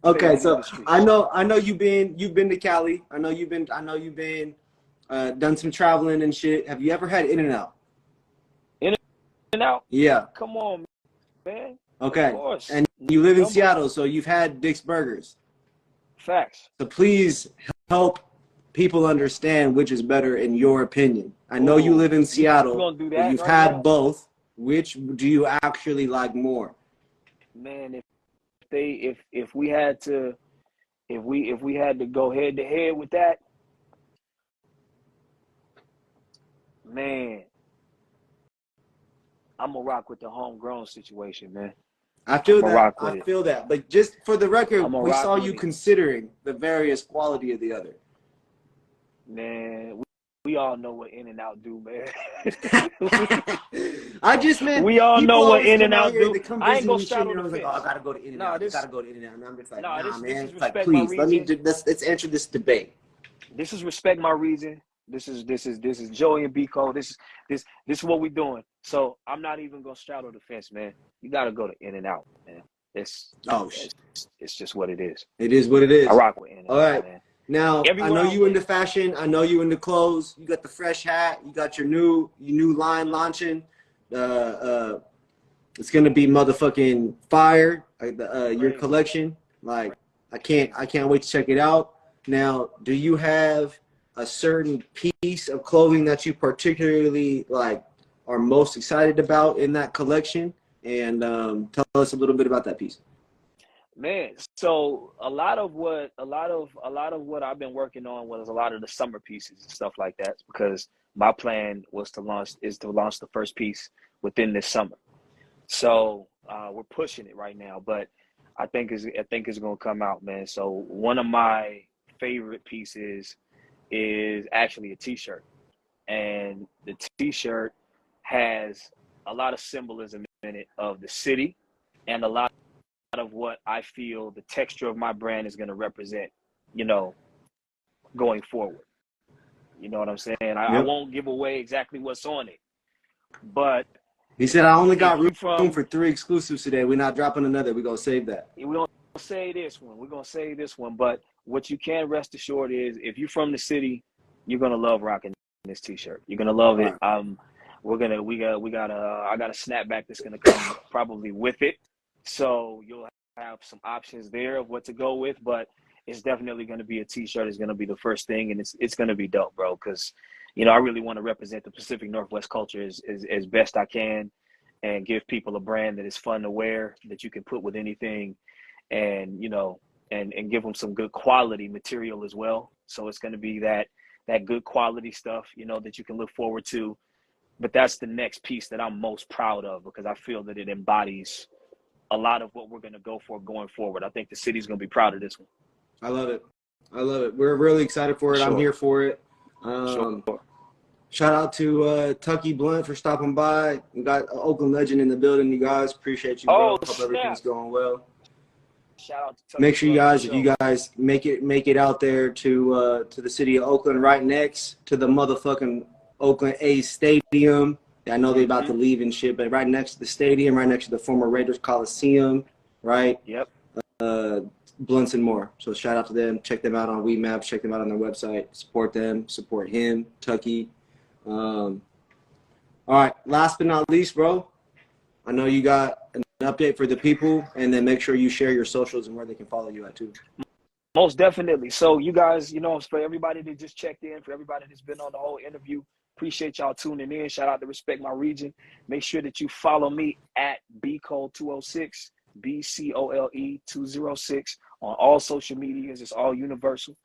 Okay, so I know you've been to Cali. I know you've been done some traveling and shit. Have you ever had In-N-Out? In-N-Out? Yeah. Come on, man. Okay. And you live in Seattle, so you've had Dick's Burgers. Facts. So please help people understand which is better in your opinion. I know you live in Seattle, but you've had both. Which do you actually like more? Man, if we had to go head to head with that, man, I'm gonna rock with the homegrown situation, man. I feel that. But just for the record, we saw you considering the various quality of the other. Man, we all know what In-N-Out do, man. We all know what In-N-Out do. I ain't gonna shout on the fence. I gotta go to In-N-Out. Gotta go to In-N-Out. And I'm just like, man. Like, please, let's answer this debate. This is respect my region. This is Joey and B.Cole. This is what we're doing. So I'm not even gonna straddle the fence, man. You gotta go to In-N-Out, man. It's just what it is. It is what it is. I rock with In-N-Out. All right. Man. Now I know you into fashion. I know you into clothes. You got the fresh hat. You got your new line launching. It's gonna be motherfucking fire. Your collection. Like I can't wait to check it out. Now, do you have a certain piece of clothing that you particularly like are most excited about in that collection? And tell us a little bit about that piece. Man, so a lot of what I've been working on was a lot of the summer pieces and stuff like that, because my plan was to launch the first piece within this summer. So we're pushing it right now, but I think it's gonna come out, man. So one of my favorite pieces is actually a T-shirt, and the T-shirt has a lot of symbolism in it of the city, and a lot of what I feel the texture of my brand is gonna represent, you know, going forward. You know what I'm saying? I Yep. won't give away exactly what's on it, but He said, I only got if you room from, for 3 exclusives today. We're not dropping another. We're going to save that. we don't say this one. We're gonna say this one, but what you can rest assured is, if you're from the city, you're gonna love rocking this T-shirt. You're gonna love All it. right. I got a snapback that's gonna come probably with it, so you'll have some options there of what to go with. But it's definitely gonna be a T-shirt. It's gonna be the first thing, and it's gonna be dope, bro. Because I really want to represent the Pacific Northwest culture as best I can, and give people a brand that is fun to wear, that you can put with anything, and and give them some good quality material as well. So it's going to be that good quality stuff, that you can look forward to. But that's the next piece that I'm most proud of, because I feel that it embodies a lot of what we're going to go for going forward. I think the city's going to be proud of this one. I love it. I love it. We're really excited for it. Sure. I'm here for it. Sure. Shout out to Tucky Blunt for stopping by. We got an Oakland legend in the building, you guys. Appreciate you, bro. Oh, Hope everything's snap. going well. Shout out to Tucky Make sure you Blunt, guys, if you guys make it out there to the city of Oakland, right next to the motherfucking Oakland A's Stadium. I know they're about to leave and shit, but right next to the stadium, right next to the former Raiders Coliseum, right? Yep. Blunts and more. So shout out to them. Check them out on WeMaps. Check them out on their website. Support them. Support him, Tucky. All right. Last but not least, bro, I know you got an update for the people, and then make sure you share your socials and where they can follow you at too. Most definitely. So you guys, for everybody that just checked in, for everybody that's been on the whole interview, appreciate y'all tuning in. Shout out to Respect My Region. Make sure that you follow me at B.Cole 206, B.C.O.L.E 206 on all social medias. It's all universal.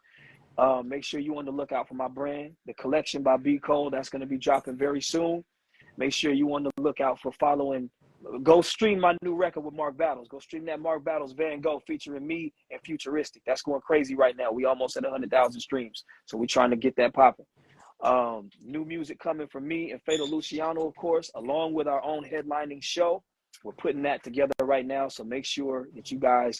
Make sure you on the lookout for my brand, The Collection by B.Cole. That's going to be dropping very soon. Make sure you on the lookout for following. Go stream my new record with Mark Battles. Go stream that Mark Battles Van Gogh featuring me and Futuristic. That's going crazy right now. We almost at 100,000 streams. So we're trying to get that popping. New music coming from me and Fatal Luciano, of course, along with our own headlining show. We're putting that together right now. So make sure that you guys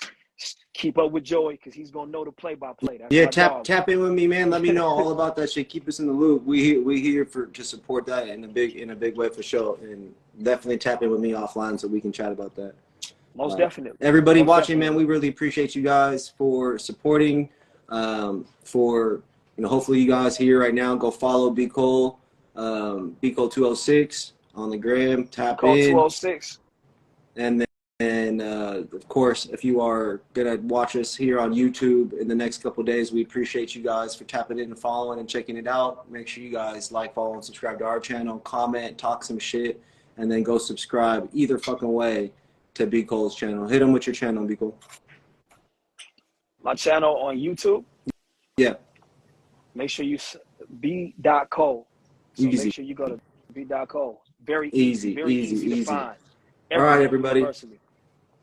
keep up with Joey, because he's going to know the play-by-play. That's Yeah, my dog. tap in with me, man. Let me know all about that shit. Keep us in the loop. We here to support that in a big way for sure. And definitely tap in with me offline so we can chat about that. Most definitely. Everybody Most watching, definitely. man, we really appreciate you guys for supporting. Hopefully you guys here right now, go follow B.Cole, B.Cole 206 on the gram. Tap Call in. 206. And of course, if you are gonna watch us here on YouTube in the next couple of days, we appreciate you guys for tapping in and following and checking it out. Make sure you guys like, follow, and subscribe to our channel. Comment, talk some shit, and then go subscribe either fucking way to B.Cole's channel. Hit him with your channel, B.Cole. My channel on YouTube. Yeah. Make sure you B.Cole. So Easy. make sure you go to B.Cole. Very Easy, very easy, easy to easy. find. All right, everybody. Universally.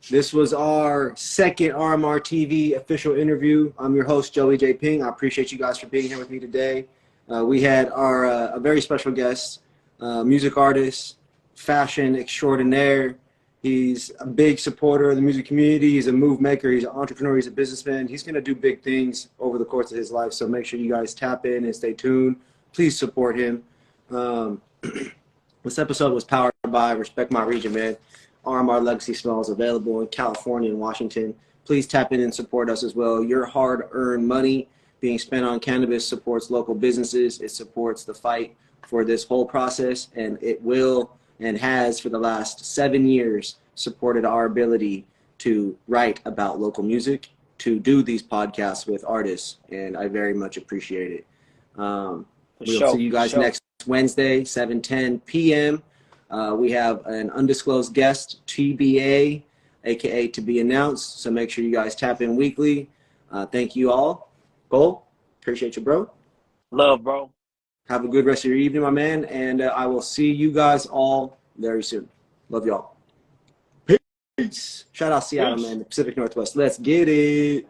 This was our second RMR TV official interview. I'm your host, Joey J. Ping. I appreciate you guys for being here with me today. We had our a very special guest, music artist, fashion extraordinaire. He's a big supporter of the music community. He's a move maker. He's an entrepreneur. He's a businessman. He's going to do big things over the course of his life. So make sure you guys tap in and stay tuned. Please support him. This episode was powered by Respect My Region, man. RMR Legacy Smells available in California and Washington. Please tap in and support us as well. Your hard-earned money being spent on cannabis supports local businesses. It supports the fight for this whole process, and it will and has for the last 7 years supported our ability to write about local music, to do these podcasts with artists, and I very much appreciate it. We'll see you guys next Wednesday, 7:10 p.m. We have an undisclosed guest, TBA, aka to be announced. So make sure you guys tap in weekly. Thank you all. Cole, appreciate you, bro. Love, bro. Have a good rest of your evening, my man. And I will see you guys all very soon. Love y'all. Peace. Shout out Seattle, Peace. man, the Pacific Northwest. Let's get it.